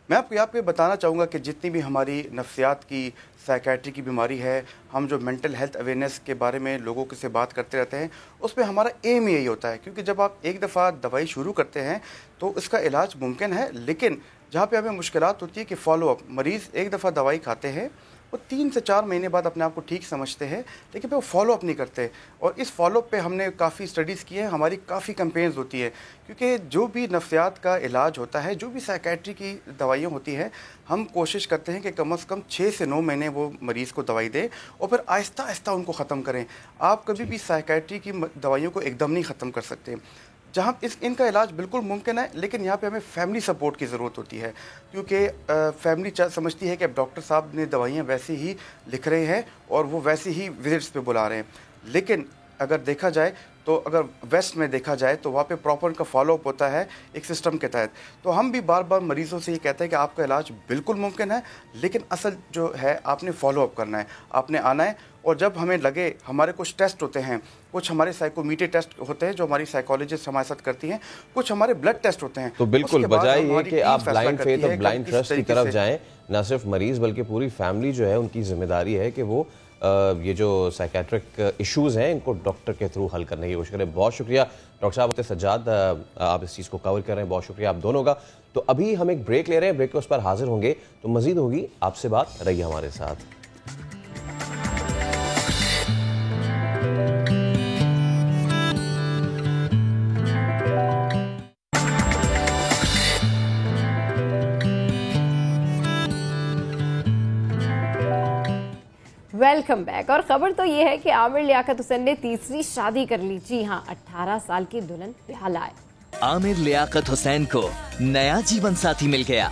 मैं आपको यहाँ पे बताना चाहूँगा कि जितनी भी हमारी नफ्सियात की, साइकेट्री की बीमारी है, हम जो मेंटल हेल्थ अवेयरनेस के बारे में लोगों से बात करते रहते हैं, उसमें हमारा एम यही होता है, क्योंकि जब आप एक दफ़ा दवाई शुरू करते हैं तो इसका इलाज मुमकिन है, लेकिन जहाँ पे हमें मुश्किलात होती है कि फॉलोअप, मरीज़ एक दफ़ा दवाई खाते हैं, वो 3 से 4 महीने बाद अपने आप को ठीक समझते हैं, लेकिन फिर वो फॉलोअप नहीं करते। और इस फॉलोअप पे हमने काफ़ी स्टडीज़ की हैं, हमारी काफ़ी कैंपेन्स होती है, क्योंकि जो भी नफ्सियात का इलाज होता है, जो भी साइकेट्री की दवाइयाँ होती हैं, हम कोशिश करते हैं कि कम से कम 6 से 9 महीने वो मरीज़ को दवाई दें और फिर आहिस्ता आहिस्ता उनको ख़त्म करें। आप कभी भी साइकेट्री की दवाइयों को एकदम नहीं ख़त्म कर सकते। जहाँ इनका इलाज बिल्कुल मुमकिन है, लेकिन यहाँ पे हमें फैमिली सपोर्ट की ज़रूरत होती है, क्योंकि फैमिली समझती है कि अब डॉक्टर साहब ने दवाइयाँ वैसे ही लिख रहे हैं और वो वैसे ही विजिट्स पे बुला रहे हैं। लेकिन अगर देखा जाए तो अगर वेस्ट में देखा जाए तो वहाँ पे प्रॉपर उनका फॉलोअप होता है एक सिस्टम के तहत। तो हम भी बार बार मरीज़ों से ये कहते हैं कि आपका इलाज बिल्कुल मुमकिन है, लेकिन असल जो है आपने फॉलोअप करना है, आपने आना है। और जब हमें लगे, हमारे कुछ टेस्ट होते हैं, कुछ हमारे साइकोमीटर टेस्ट होते हैं जो हमारी साइकोलॉजिस्ट हमारे साथ करती हैं, कुछ हमारे ब्लड टेस्ट होते हैं। तो बिल्कुल बजाय ये कि आप ब्लाइंड फेथ और ब्लाइंड ट्रस्ट की तरफ जाएं, ना सिर्फ मरीज बल्कि पूरी फैमिली जो है उनकी जिम्मेदारी है कि वो ये जो साइकेट्रिक इश्यूज हैं इनको डॉक्टर के थ्रू हल करने की कोशिश करें। बहुत शुक्रिया डॉक्टर साहब सज्जाद, आप इस चीज़ को कवर कर रहे हैं, बहुत शुक्रिया आप दोनों का। तो अभी हम एक ब्रेक ले रहे हैं, ब्रेक के उस पर हाजिर होंगे तो मजीद होगी आपसे बात, रहिए हमारे साथ। Welcome back. और खबर तो ये है कि आमिर लियाकत हुसैन ने तीसरी शादी कर ली। जी हाँ, 18 साल की दुल्हन ब्याह लाए। आमिर लियाकत हुसैन को नया जीवन साथी मिल गया।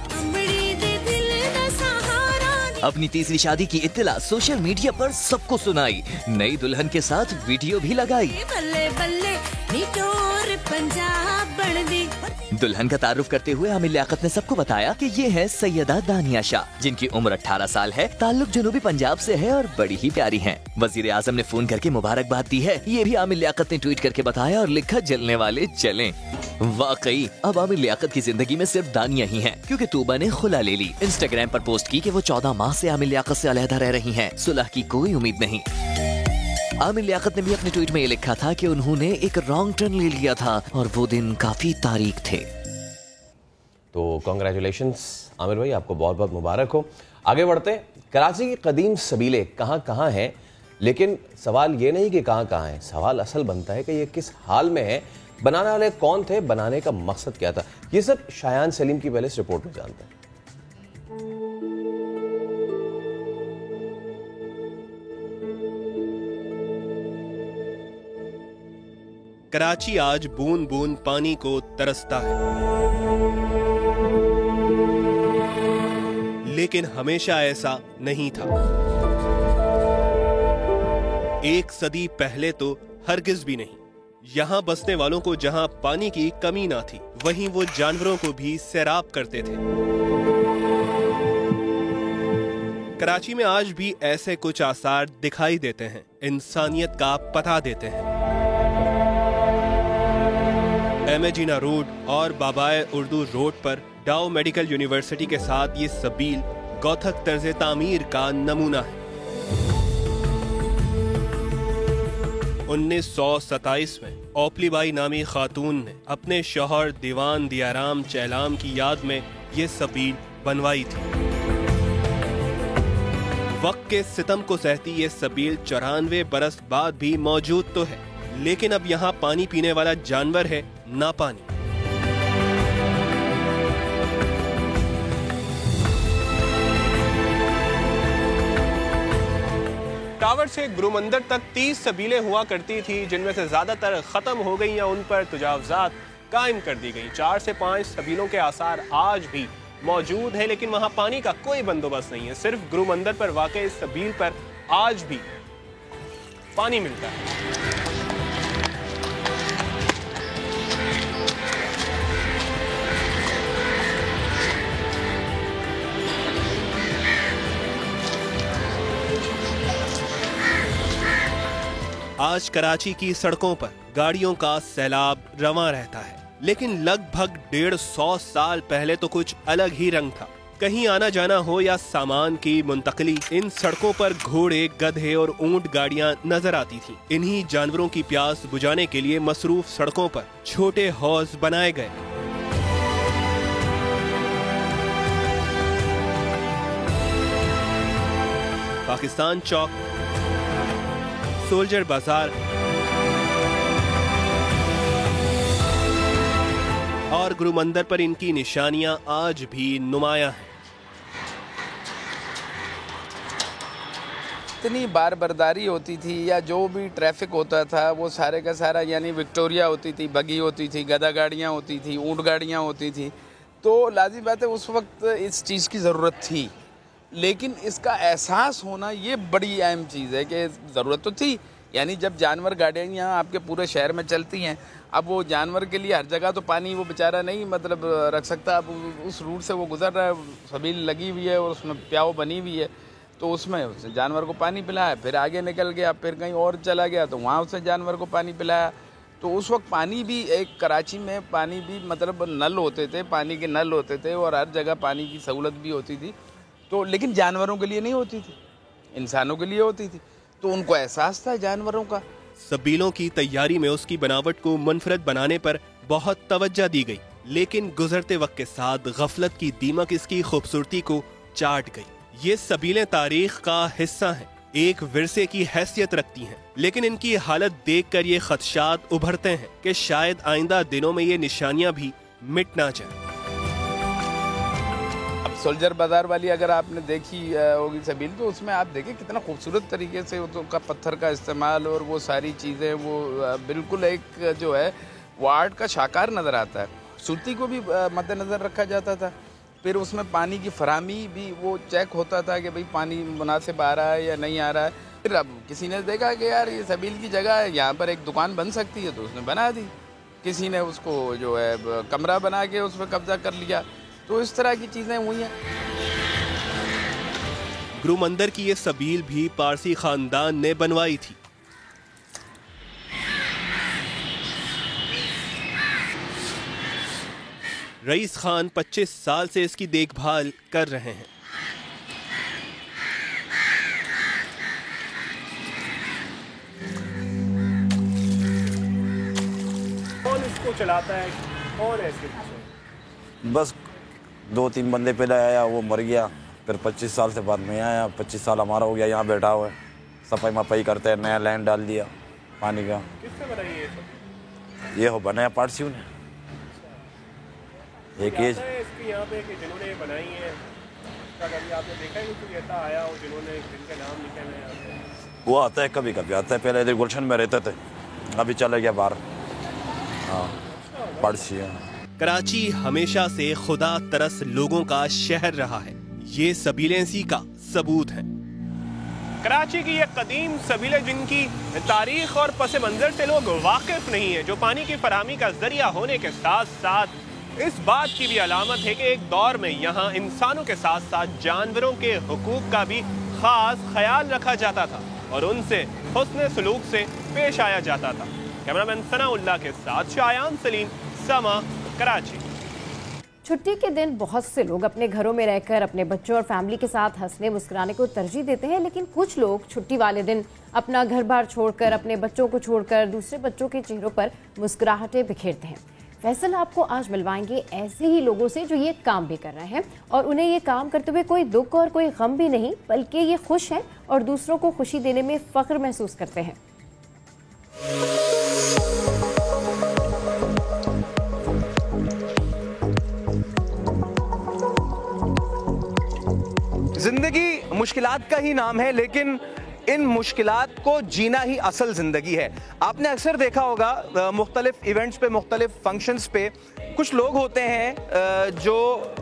अपनी तीसरी शादी की इत्तला सोशल मीडिया पर सबको सुनाई, नई दुल्हन के साथ वीडियो भी लगाई। बल्ले बल्ले पंजाब दुल्हन का तारुफ करते हुए आमिर लियाकत ने सबको बताया कि ये है सैयदा दानिया शाह, जिनकी उम्र 18 साल है, ताल्लुक जुनूबी पंजाब से है और बड़ी ही प्यारी हैं। वजीर आजम ने फोन करके मुबारकबाद दी है, ये भी आमिर लियाकत ने ट्वीट करके बताया और लिखा जलने वाले जलें। वाकई अब आमिर लियाकत की जिंदगी में सिर्फ दानिया ही है, क्योंकि तूबा ने खुला ले ली। इंस्टाग्राम पर पोस्ट की कि वो 14 माह से आमिर लियाकत से अलहदा रह रही हैं, सुलह की कोई उम्मीद नहीं। आमिर लियाकत ने भी अपने ट्वीट में ये लिखा था कि उन्होंने एक रॉन्ग टर्न ले लिया था और वो दिन काफी तारीख थे। तो कांग्रेचुलेशंस आमिर भाई, आपको बहुत बहुत मुबारक हो। आगे बढ़ते, कराची की कदीम सबीले कहाँ कहाँ हैं, लेकिन सवाल ये नहीं कि कहाँ कहाँ हैं, सवाल असल बनता है कि ये किस हाल में है, बनाने वाले कौन थे, बनाने का मकसद क्या था। ये सब शायान सलीम की पहले इस रिपोर्ट में जानते हैं। कराची आज बूंद बूंद पानी को तरसता है, लेकिन हमेशा ऐसा नहीं था। एक सदी पहले तो हरगिज भी नहीं। यहाँ बसने वालों को जहाँ पानी की कमी ना थी, वहीं वो जानवरों को भी सैराब करते थे। कराची में आज भी ऐसे कुछ आसार दिखाई देते हैं, इंसानियत का पता देते हैं। एम ए जीना रोड और बाबाए उर्दू रोड पर डाउ मेडिकल यूनिवर्सिटी के साथ ये सबील गौथक तर्ज तामीर का नमूना है। 1927 में ओपलीबाई नामी खातून ने अपने शौहर दीवान दियाराम चैलाम की याद में ये सबील बनवाई थी। वक्त के सितम को सहती ये सबील 94 बरस बाद भी मौजूद तो है, लेकिन अब यहाँ पानी पीने वाला जानवर है, ना पानी। टावर से गुरुमंदिर तक 30 सबीलें हुआ करती थी, जिनमें से ज्यादातर खत्म हो गई या उन पर तुजावजात कायम कर दी गई। 4 से 5 सबीलों के आसार आज भी मौजूद है, लेकिन वहां पानी का कोई बंदोबस्त नहीं है। सिर्फ गुरुमंदिर पर वाक़ई इस सबील पर आज भी पानी मिलता है। आज कराची की सड़कों पर गाड़ियों का सैलाब रवां रहता है, लेकिन लगभग 150 साल पहले तो कुछ अलग ही रंग था। कहीं आना जाना हो या सामान की मुंतकली, इन सड़कों पर घोड़े, गधे और ऊंट गाड़ियां नजर आती थी। इन्हीं जानवरों की प्यास बुझाने के लिए मसरूफ सड़कों पर छोटे हौज बनाए गए। पाकिस्तान चौक, सोल्जर बाजार और गुरुमंदिर पर इनकी निशानियां आज भी नुमायां हैं। इतनी बारबरदारी होती थी या जो भी ट्रैफिक होता था वो सारे का सारा, यानी विक्टोरिया होती थी, बगी होती थी, गधा गाड़ियाँ होती थी, ऊँट गाड़ियाँ होती थी, तो लाजिम बात है उस वक्त इस चीज़ की ज़रूरत थी। लेकिन इसका एहसास होना ये बड़ी अहम चीज़ है कि ज़रूरत तो थी। यानी जब जानवर गाड़ियाँ आपके पूरे शहर में चलती हैं, अब वो जानवर के लिए हर जगह तो पानी वो बेचारा नहीं मतलब रख सकता। अब उस रूट से वो गुजर रहा है, सबील लगी हुई है और उसमें प्याव बनी हुई है, तो उसमें उसे जानवर को पानी पिलाया, फिर आगे निकल गया, फिर कहीं और चला गया तो वहाँ उसे जानवर को पानी पिलाया। तो उस वक्त पानी भी एक कराची में पानी भी मतलब नल होते थे, पानी के नल होते थे और हर जगह पानी की सहूलत भी होती थी। तो लेकिन जानवरों के लिए नहीं होती थी, इंसानों के लिए होती थी, तो उनको एहसास था जानवरों का। सबीलों की तैयारी में उसकी बनावट को मुनफरद बनाने पर बहुत तवज्जो दी गई, लेकिन गुजरते वक्त के साथ गफलत की दीमक इसकी खूबसूरती को चाट गई। ये सबीलें तारीख का हिस्सा हैं, एक विरसे की हैसियत रखती हैं, लेकिन इनकी हालत देखकर ये खदशात उभरते हैं कि शायद आइंदा दिनों में ये निशानियां भी मिट ना जाएं। सोल्जर बाजार वाली अगर आपने देखी होगी सबील, तो उसमें आप देखें कितना खूबसूरत तरीके से का पत्थर का इस्तेमाल और वो सारी चीज़ें, वो बिल्कुल एक जो है वो आर्ट का शाकार नज़र आता है। खूबसूरती को भी मद्देनज़र रखा जाता था। फिर उसमें पानी की फराहमी भी वो चेक होता था कि भाई पानी मुनासिब आ रहा है या नहीं आ रहा है। फिर अब किसी ने देखा कि यार ये सबील की जगह है, यहाँ पर एक दुकान बन सकती है, तो उसने बना दी। किसी ने उसको जो है कमरा बना के उस पर कब्जा कर लिया। तो इस तरह की चीज़ें हुई हैं। गुरुमंदिर की ये सबील भी पारसी खानदान ने बनवाई थी। रईस खान 25 साल से इसकी देखभाल कर रहे हैं। कौन इसको चलाता है, कौन है इसके पीछे? बस 2-3 बंदे पहले आया, वो मर गया, फिर 25 साल से बाद में आया। 25 साल हमारा हो गया, यहाँ बैठा हुआ है, सफाई मफाई करते हैं, नया लैंड डाल दिया पानी का। किसने बनाई ये सब? ये हो बनाया पारसियों ने। एक एज इसके यहाँ पे कि जिन्होंने ये बनाई है, कभी आपने देखा है कोई ऐसा आया हो जिन्होंने जिनके नाम लिखे हुए हैं? वो आता है, कभी कभी आता है। पहले इधर गुलशन में रहते थे, अभी चला गया बाहर। हाँ, पारसी। कराची हमेशा से खुदा तरस लोगों का शहर रहा है। ये सबीलें इसी का सबूत हैं। कराची की ये कदीम सबीले जिनकी तारीख और पस मंज़र से लोग वाकिफ नहीं है, जो पानी की फराहमी का जरिया होने के साथ साथ इस बात की भी अलामत है कि एक दौर में यहाँ इंसानों के साथ साथ जानवरों के हुकूक का भी खास ख्याल रखा जाता था और उनसे हुस्न सलूक से पेश आया जाता था। कैमरामैन सनाउल्लाह के साथ शायान सलीम, समा, कराची। छुट्टी के दिन बहुत से लोग अपने घरों में रहकर अपने बच्चों और फैमिली के साथ हंसने मुस्कुराने को तरजीह देते हैं, लेकिन कुछ लोग छुट्टी वाले दिन अपना घर बार छोड़कर, अपने बच्चों को छोड़कर दूसरे बच्चों के चेहरों पर मुस्कुराहटें बिखेरते हैं। फैसल आपको आज मिलवाएंगे ऐसे ही लोगों से जो ये काम भी कर रहे हैं और उन्हें ये काम करते हुए कोई दुख और कोई गम भी नहीं, बल्कि ये खुश हैं और दूसरों को खुशी देने में फख्र महसूस करते हैं। जिंदगी मुश्किलात का ही नाम है, लेकिन इन मुश्किलात को जीना ही असल ज़िंदगी है। आपने अक्सर देखा होगा मुख्तलिफ इवेंट्स पे, मुख्तलिफ फंक्शंस पे कुछ लोग होते हैं जो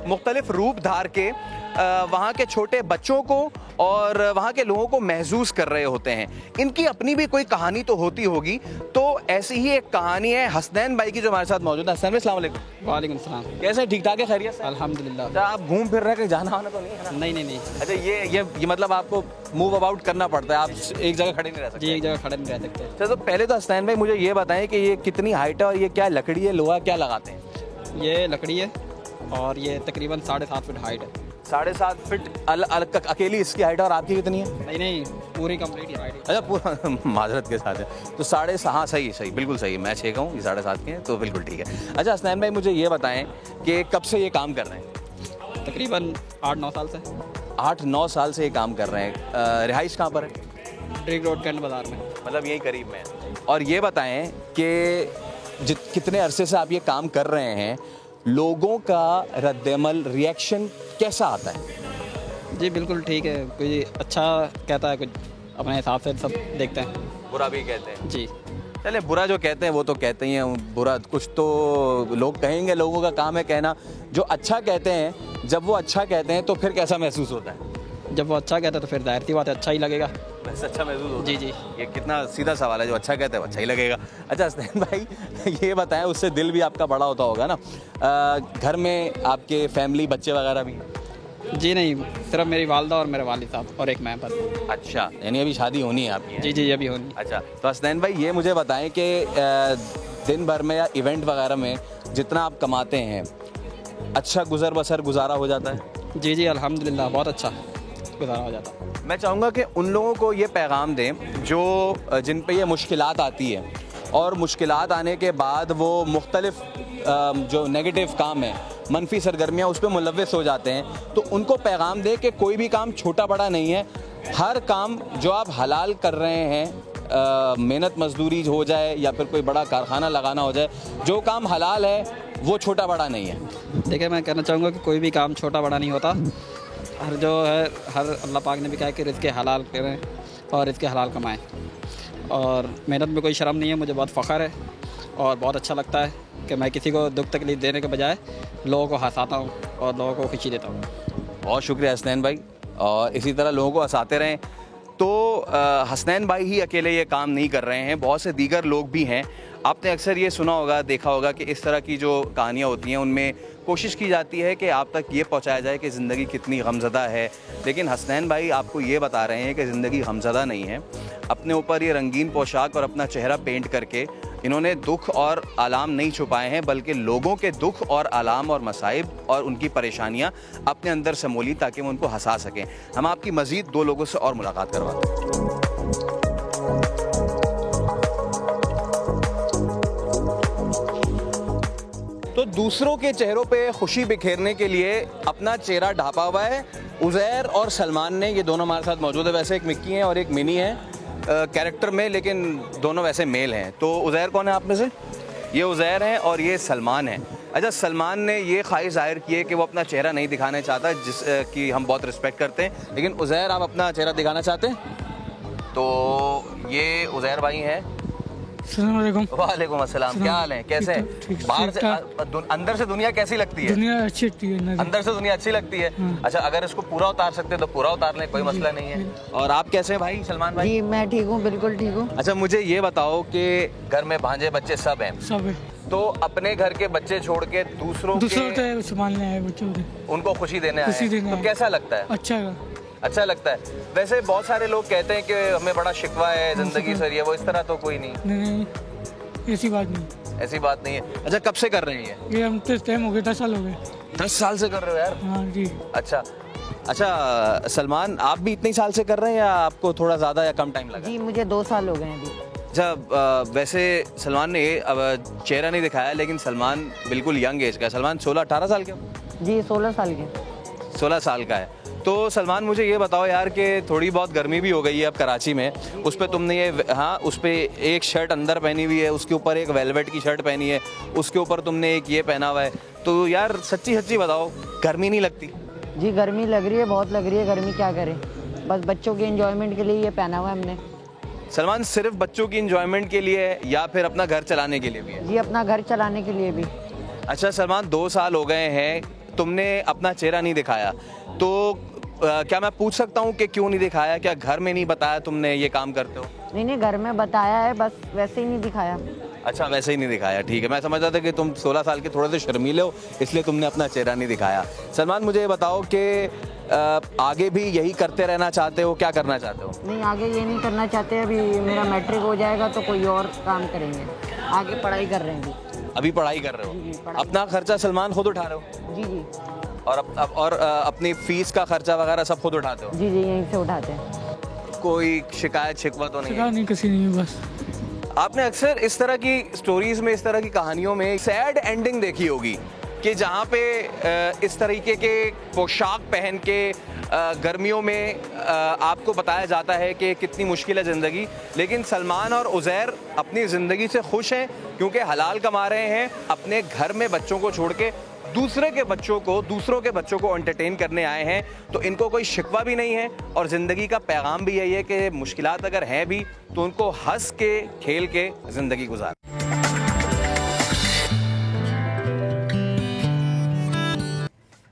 मुख्तलिफ रूप धार के वहाँ के छोटे बच्चों को और वहाँ के लोगों को महसूस कर रहे होते हैं। इनकी अपनी भी कोई कहानी तो होती होगी, तो ऐसी ही एक कहानी है हसनैन भाई की जो हमारे साथ मौजूद है। हसनैन भाई अस्सलाम वालेकुम। वालेकुम सलाम। कैसे, ठीक ठाक है, खैरियत से? अल्हम्दुलिल्लाह। अच्छा, आप घूम फिर रहे हैं, जाना आना तो नहीं है ना? नहीं। अच्छा, ये मतलब आपको मूव अबाउट करना पड़ता है, आप एक जगह खड़े नहीं रह सकते? जी, एक जगह खड़े नहीं रह सकते। अच्छा, तो पहले तो हसनैन भाई मुझे ये बताएं कि ये कितनी हाइट है और ये क्या लकड़ी है, लोहा क्या लगाते हैं? ये लकड़ी है और ये तकरीबन 7.5 फीट हाइट है। 7.5 फीट अकेली इसकी हाइट है, और आपकी कितनी है? नहीं, पूरी कंप्लीट हाइट है। अच्छा, पूरा माजरत के साथ है तो 7.5। हाँ, सही, बिल्कुल सही है। मैं 6 का हूँ, ये 7.5 के हैं, तो बिल्कुल ठीक है। अच्छा हसनैन भाई, मुझे ये बताएं कि कब से ये काम कर रहे हैं? तकरीबन 8-9 साल से। 8-9 साल से ये काम कर रहे हैं। रिहाइश कहाँ पर है? ड्रिग रोड कैंट बाजार में, मतलब यही करीब में है। और ये बताएं कि कितने अरसे से आप ये काम कर रहे हैं, लोगों का रद्दमल, रिएक्शन कैसा आता है? जी बिल्कुल ठीक है, कोई अच्छा कहता है, कुछ अपने हिसाब से सब देखते हैं। बुरा भी कहते हैं? जी। चले, बुरा जो कहते हैं वो तो कहते ही हैं, बुरा कुछ तो लोग कहेंगे, लोगों का काम है कहना। जो अच्छा कहते हैं, जब वो अच्छा कहते हैं तो फिर कैसा महसूस होता है? जब वो अच्छा कहता है तो फिर जाहिर सी बात है, अच्छा ही लगेगा। बस अच्छा महसूस होता है। जी। ये कितना सीधा सवाल है, जो अच्छा कहता है वो अच्छा ही लगेगा। अच्छा हसनैन भाई, ये बताएं, उससे दिल भी आपका बड़ा होता होगा ना? घर में आपके फैमिली, बच्चे वगैरह भी? जी नहीं, सिर्फ मेरी वालदा और मेरे वालिद साहब और एक मैं बस। अच्छा, यानी अभी शादी होनी है आपकी? जी, अभी होनी। अच्छा, तो हसनैन भाई ये मुझे बताएं कि दिन भर में या इवेंट वगैरह में जितना आप कमाते हैं, अच्छा गुजारा हो जाता है? जी अल्हम्दुलिल्लाह, बहुत अच्छा गुजारा हो जाता है। मैं चाहूँगा कि उन लोगों को ये पैगाम दें जो जिन पे ये मुश्किलात आती है और मुश्किलात आने के बाद वो मुख्तलिफ जो नेगेटिव काम है, मनफी सरगर्मियाँ, उस पर मुलव्वस हो जाते हैं, तो उनको पैगाम दें कि कोई भी काम छोटा बड़ा नहीं है। हर काम जो आप हलाल कर रहे हैं, मेहनत मजदूरी हो जाए या फिर कोई बड़ा कारखाना लगाना हो जाए, जो काम हलाल है वो छोटा बड़ा नहीं है। देखिए, मैं कहना चाहूँगा कि कोई भी काम छोटा बड़ा नहीं होता। हर जो है, हर अल्लाह पाक ने भी कहा कि रिज़्क़ हलाल करें और रिज़्क़ हलाल कमाएं, और मेहनत में कोई शर्म नहीं है। मुझे बहुत फ़ख्र है और बहुत अच्छा लगता है कि मैं किसी को दुख तकलीफ देने के बजाय लोगों को हंसाता हूँ और लोगों को खुशी देता हूँ। बहुत शुक्रिया हसनैन भाई, और इसी तरह लोगों को हंसाते रहें। तो हसनैन भाई ही अकेले ये काम नहीं कर रहे हैं, बहुत से दीगर लोग भी हैं। आपने अक्सर ये सुना होगा, देखा होगा कि इस तरह की जो कहानियाँ होती हैं उनमें कोशिश की जाती है कि आप तक ये पहुंचाया जाए कि ज़िंदगी कितनी गमज़दा है, लेकिन हसनैन भाई आपको ये बता रहे हैं कि ज़िंदगी गमज़दा नहीं है। अपने ऊपर ये रंगीन पोशाक और अपना चेहरा पेंट करके इन्होंने दुख और आलाम नहीं छुपाए हैं, बल्कि लोगों के दुख और आलाम और मसाइब और उनकी परेशानियां अपने अंदर समोली ताकि वो उनको हंसा सकें। हम आपकी मज़ीद 2 लोगों से और मुलाकात करवाते हैं। तो दूसरों के चेहरों पे खुशी बिखेरने के लिए अपना चेहरा ढापा हुआ है उज़ैर और सलमान ने। ये दोनों हमारे साथ मौजूद है। वैसे एक मिक्की है और एक मिनी है कैरेक्टर में, लेकिन दोनों वैसे मेल हैं। तो उज़ैर कौन है आप में से? ये उज़ैर हैं और ये सलमान है। अच्छा, सलमान ने ये ख्वाहिश जाहिर की है कि वो अपना चेहरा नहीं दिखाना चाहता, जिसकी हम बहुत रिस्पेक्ट करते हैं, लेकिन उज़ैर आप अपना चेहरा दिखाना चाहते हैं? तो ये उज़ैर भाई हैं, वालेकुम अस्सलाम, क्या हाल है, कैसे हैं? बाहर से अंदर से दुनिया कैसी लगती है? दुनिया अच्छी लगती है, अंदर से दुनिया अच्छी लगती है। अच्छा, अगर इसको पूरा उतार सकते तो पूरा उतार लें, कोई मसला नहीं है। और आप कैसे हैं भाई सलमान भाई? जी मैं ठीक हूँ, बिल्कुल ठीक हूँ। अच्छा, मुझे ये बताओ कि घर में भांजे बच्चे सब हैं? सब है। तो अपने घर के बच्चे छोड़ के दूसरों के संभालने आए बच्चों, उनको खुशी देने आए, तो कैसा लगता है? अच्छा लगता है। वैसे बहुत सारे लोग कहते हैं कि हमें बड़ा शिकवा है जिंदगी से, ये वो, इस तरह तो कोई नहीं? ऐसी बात नहीं। ऐसी बात नहीं है। अच्छा, कब से कर रहे हैं ये? हम तो टाइम हो गए, 10 साल हो गए। 10 साल से कर रहे हो यार? हाँ जी। अच्छा सलमान, आप भी इतने साल से कर रहे हैं या आपको थोड़ा ज्यादा या कम टाइम लगा? जी मुझे 2 साल हो गए अभी। अच्छा, वैसे सलमान ने अब चेहरा नहीं दिखाया, लेकिन सलमान बिल्कुल यंग एज का है। सलमान 16-18 साल के? जी 16 साल के। 16 साल का है। तो सलमान मुझे ये बताओ यार कि थोड़ी बहुत गर्मी भी हो गई है अब कराची में, उस पर तुमने ये, हाँ, उस पर एक शर्ट अंदर पहनी हुई है, उसके ऊपर एक वेलवेट की शर्ट पहनी है, उसके ऊपर तुमने एक ये पहना हुआ है, तो यार सच्ची सच्ची बताओ, गर्मी नहीं लगती? जी गर्मी लग रही है, बहुत लग रही है गर्मी, क्या करें, बस बच्चों के एंजॉयमेंट के लिए ये पहना हुआ है हमने। सलमान, सिर्फ बच्चों की एंजॉयमेंट के लिए या फिर अपना घर चलाने के लिए भी है? जी अपना घर चलाने के लिए भी। अच्छा सलमान, 2 साल हो गए हैं, तुमने अपना चेहरा नहीं दिखाया, तो क्या मैं पूछ सकता हूँ कि क्यों नहीं दिखाया? क्या घर में नहीं बताया तुमने ये काम करते हो? नहीं, घर में बताया है, बस वैसे ही नहीं दिखाया। अच्छा, वैसे ही नहीं दिखाया, ठीक है। मैं समझता था कि तुम 16 साल के थोड़े से शर्मीले हो, इसलिए तुमने अपना चेहरा नहीं दिखाया। सलमान, मुझे ये बताओ कि आगे भी यही करते रहना चाहते हो, क्या करना चाहते हो? नहीं, आगे ये नहीं करना चाहते, अभी मेरा मैट्रिक हो जाएगा तो कोई और काम करेंगे, आगे पढ़ाई कर रहे हैं। अभी पढ़ाई कर रहे हो? अपना खर्चा सलमान खुद उठा रहे हो? जी जी। और अपनी फीस का खर्चा वगैरह सब खुद उठाते हो? जी जी, यहीं से उठाते हैं। कोई शिकायत शिकवा तो नहीं? नहीं, किसी नहीं, बस। आपने अक्सर इस तरह की स्टोरीज में, इस तरह की कहानियों में सैड एंडिंग देखी होगी कि जहाँ पे इस तरीके के पोशाक पहन के गर्मियों में आपको बताया जाता है कि कितनी मुश्किल है ज़िंदगी, लेकिन सलमान और उज़ैर अपनी ज़िंदगी से खुश हैं क्योंकि हलाल कमा रहे हैं, अपने घर में बच्चों को छोड़ के दूसरों के बच्चों को एंटरटेन करने आए हैं। तो इनको कोई शिकवा भी नहीं है और ज़िंदगी का पैगाम भी यही है कि मुश्किलात अगर हैं भी तो उनको हंस के खेल के ज़िंदगी गुजार।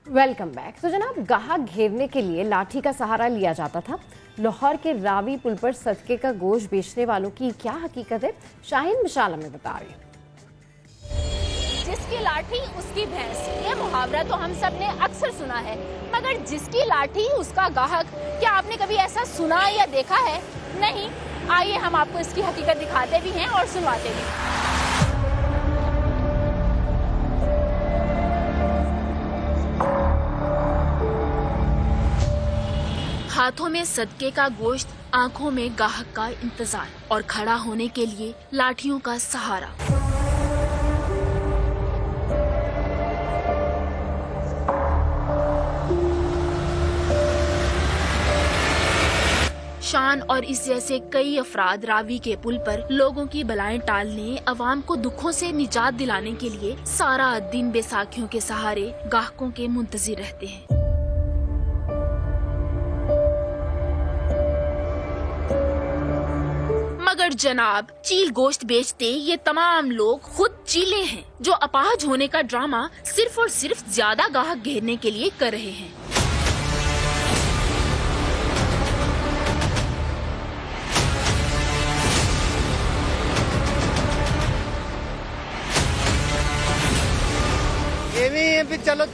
Welcome back. तो जनाब, गाहक घेरने के लिए लाठी का सहारा लिया जाता था। लाहौर के रावी पुल पर सदके का गोश्त बेचने वालों की क्या हकीकत है, शाहीन मिशाल हमें बता रही है। जिसकी लाठी उसकी भैंस, ये मुहावरा तो हम सब ने अक्सर सुना है, मगर जिसकी लाठी उसका गाहक, क्या आपने कभी ऐसा सुना या देखा है? नहीं। आइए हम आपको इसकी हकीकत दिखाते भी हैं और सुनवाते भी। हाथों में सदके का गोश्त, आंखों में गाहक का इंतजार और खड़ा होने के लिए लाठियों का सहारा। शान और इस जैसे कई अफराद रावी के पुल पर लोगों की बलाएं टालने, अवाम को दुखों से निजात दिलाने के लिए सारा दिन बैसाखियों के सहारे गाहकों के मुंतजिर रहते हैं। मगर जनाब, चील गोश्त बेचते ये तमाम लोग खुद चीले हैं जो अपाहज होने का ड्रामा सिर्फ और सिर्फ ज्यादा गाहक घेरने के लिए कर रहे हैं। भी चलो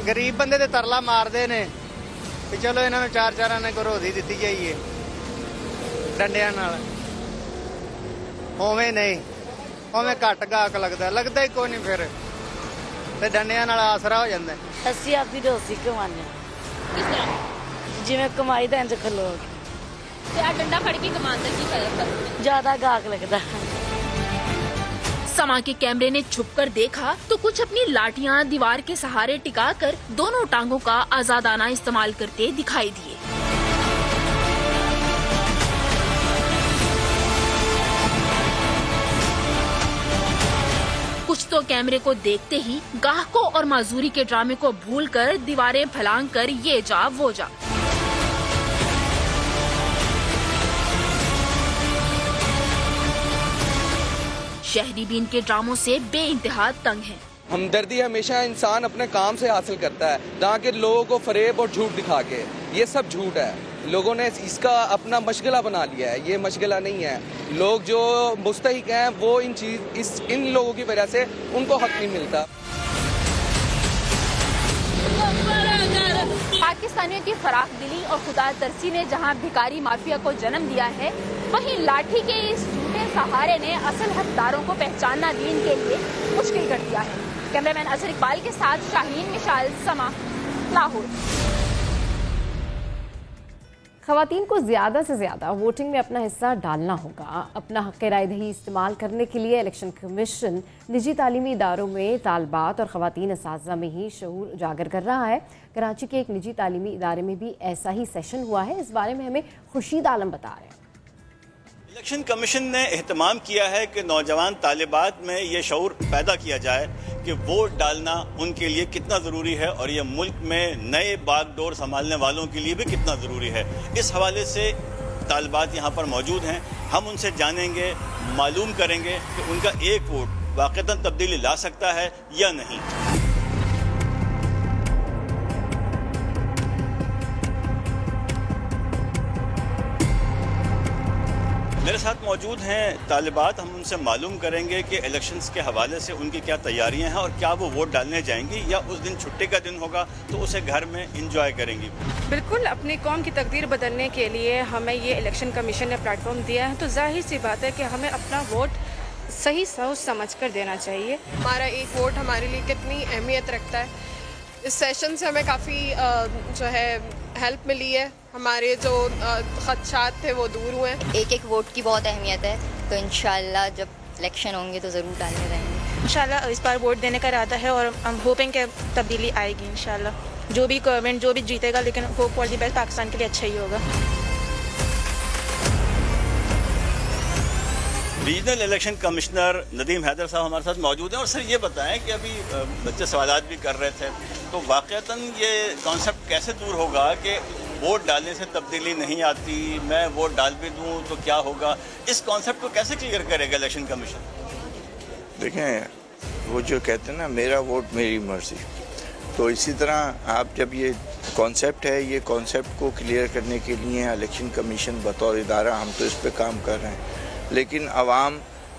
गरीब बंदे ते तरला मारते ने भी चलो इन्होंने 4-4 ने को रोधी दी जाइए डंडिया नाल, उवें नहीं, उवें घट गाहक लगता ही कोई नहीं, फिर ते डंडिया नाल आसरा हो जाता है। असी आपकी रोजी कमाने जिवें कमाई दा इंज खलो के डंडा फड़ के कमांदा की फायदा, ज्यादा गाहक लगता। समा के कैमरे ने छुपकर देखा तो कुछ अपनी लाठियां दीवार के सहारे टिकाकर दोनों टांगों का आजादाना इस्तेमाल करते दिखाई दिए। कुछ तो कैमरे को देखते ही गाहकों और माजूरी के ड्रामे को भूलकर दीवारें फलांग कर ये जा वो जा। शहरी भी इनके ड्रामों से बेइंतहा तंग हैं। हमदर्दी हमेशा इंसान अपने काम से हासिल करता है, जहाँ के लोगों को फरेब और झूठ दिखा के। ये सब झूठ है, लोगों ने इसका अपना मशगला बना लिया है, ये मशगला नहीं है। लोग जो मुस्तहिक हैं वो इन लोगों की वजह से उनको हक नहीं मिलता। पाकिस्तानियों की फराख दिली और खुदा तरसी ने जहां भिखारी माफिया को जन्म दिया है, वहीं लाठी के इस झूठे सहारे ने असल हकदारों को पहचानना भी इनके लिए मुश्किल कर दिया है। कैमरामैन असर इकबाल के साथ शाहीन मिशाल, समा, लाहौर। खवातीन को ज़्यादा से ज़्यादा वोटिंग में अपना हिस्सा डालना होगा। अपना हक़ राय-दही इस्तेमाल करने के लिए इलेक्शन कमीशन निजी तालीमी इदारों में तालबात और खवातीन असातिज़ा में ही शऊर उजागर कर रहा है। कराची के एक निजी तालीमी इदारे में भी ऐसा ही सेशन हुआ है। इस बारे में हमें खुर्शीद आलम बता रहे हैं। इलेक्शन कमीशन ने एहतमाम किया है कि नौजवान तालिबात में ये शऊर पैदा किया जाए कि वोट डालना उनके लिए कितना ज़रूरी है और ये मुल्क में नए बागडोर संभालने वालों के लिए भी कितना ज़रूरी है। इस हवाले से तालिबात यहाँ पर मौजूद हैं, हम उनसे जानेंगे, मालूम करेंगे कि उनका एक वोट वाक़तन तब्दीली ला सकता है या नहीं। मेरे साथ मौजूद हैं तालिबात, हम उनसे मालूम करेंगे कि इलेक्शंस के हवाले से उनकी क्या तैयारियां हैं और क्या वो वोट डालने जाएंगी या उस दिन छुट्टी का दिन होगा तो उसे घर में इंजॉय करेंगी। बिल्कुल, अपनी कौम की तकदीर बदलने के लिए हमें ये इलेक्शन कमीशन ने प्लेटफॉर्म दिया है, तो जाहिर सी बात है कि हमें अपना वोट सही सोच समझ कर देना चाहिए। हमारा एक वोट हमारे लिए कितनी अहमियत रखता है। इस सेशन से हमें काफ़ी जो है हेल्प मिली है, हमारे जो खदशात थे वो दूर हुए। एक एक वोट की बहुत अहमियत है, तो इंशाल्लाह जब इलेक्शन होंगे तो ज़रूर डालने जाएंगे। इंशाल्लाह इस बार वोट देने का इरादा है और हम होपिंग के तब्दीली आएगी इंशाल्लाह। जो भी गवर्नमेंट जो भी जीतेगा, लेकिन hope for the best, Pakistan के लिए अच्छा ही होगा। Regional election commissioner Nadeem Haider sahab हमारे साथ मौजूद हैं। और सर ये बताएं कि अभी बच्चे सवालात भी कर रहे थे, तो वाक़तन ये कॉन्सेप्ट कैसे दूर होगा कि वोट डालने से तब्दीली नहीं आती, मैं वोट डाल भी दूँ तो क्या होगा, इस कॉन्सेप्ट को कैसे क्लियर करेगा इलेक्शन कमीशन? देखें, वो जो कहते हैं ना, मेरा वोट मेरी मर्जी, तो इसी तरह आप जब ये कॉन्सेप्ट है, ये कॉन्सेप्ट को क्लियर करने के लिए इलेक्शन कमीशन बतौर इदारा हम तो इस पर काम कर रहे हैं, लेकिन आवाम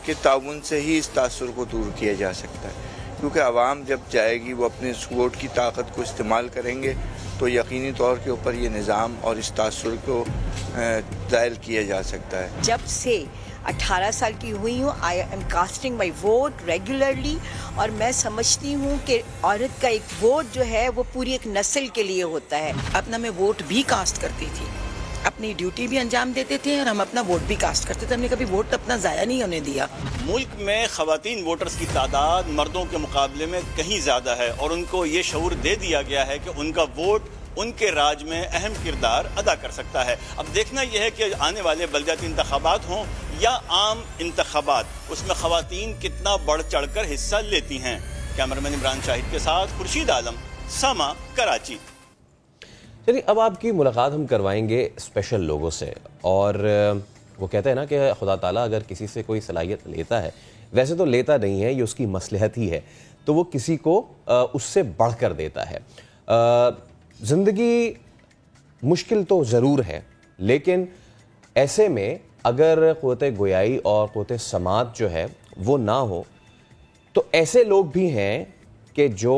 के ताउन से ही इस तासुर को दूर किया जा सकता है। क्योंकि आवाम जब जाएगी, वो अपने वोट की ताकत को इस्तेमाल करेंगे तो यकीनी तौर के ऊपर ये निज़ाम और इस तासुर को ज़ायल किया जा सकता है। जब से 18 साल की हुई हूँ, I am casting my vote regularly, और मैं समझती हूँ कि औरत का एक वोट जो है वो पूरी एक नस्ल के लिए होता है। अपना मैं वोट भी कास्ट करती थी, अपनी ड्यूटी भी अंजाम देते थे और हम अपना वोट भी कास्ट करते थे। हमने कभी वोट अपना ज़ाया नहीं होने दिया। मुल्क में ख़वातीन वोटर्स की तादाद मर्दों के मुकाबले में कहीं ज़्यादा है और उनको ये शऊर दे दिया गया है कि उनका वोट उनके राज में अहम किरदार अदा कर सकता है। अब देखना यह है कि आने वाले बलदियाती इंतखाबात हों या आम इंतखाबात, उसमें ख़वातीन कितना बढ़ चढ़ कर हिस्सा लेती हैं। कैमरामैन इमरान शाहिद के साथ खुर्शीद आलम, समा, कराची। चलिए, अब आपकी मुलाकात हम करवाएंगे स्पेशल लोगों से। और वो कहते हैं ना कि खुदा ताला अगर किसी से कोई सलाहियत लेता है, वैसे तो लेता नहीं है, ये उसकी मसलहत ही है, तो वो किसी को उससे बढ़कर देता है। ज़िंदगी मुश्किल तो ज़रूर है, लेकिन ऐसे में अगर क़ुव्वत गोयाई और क़ुव्वत समात जो है वो ना हो, तो ऐसे लोग भी हैं कि जो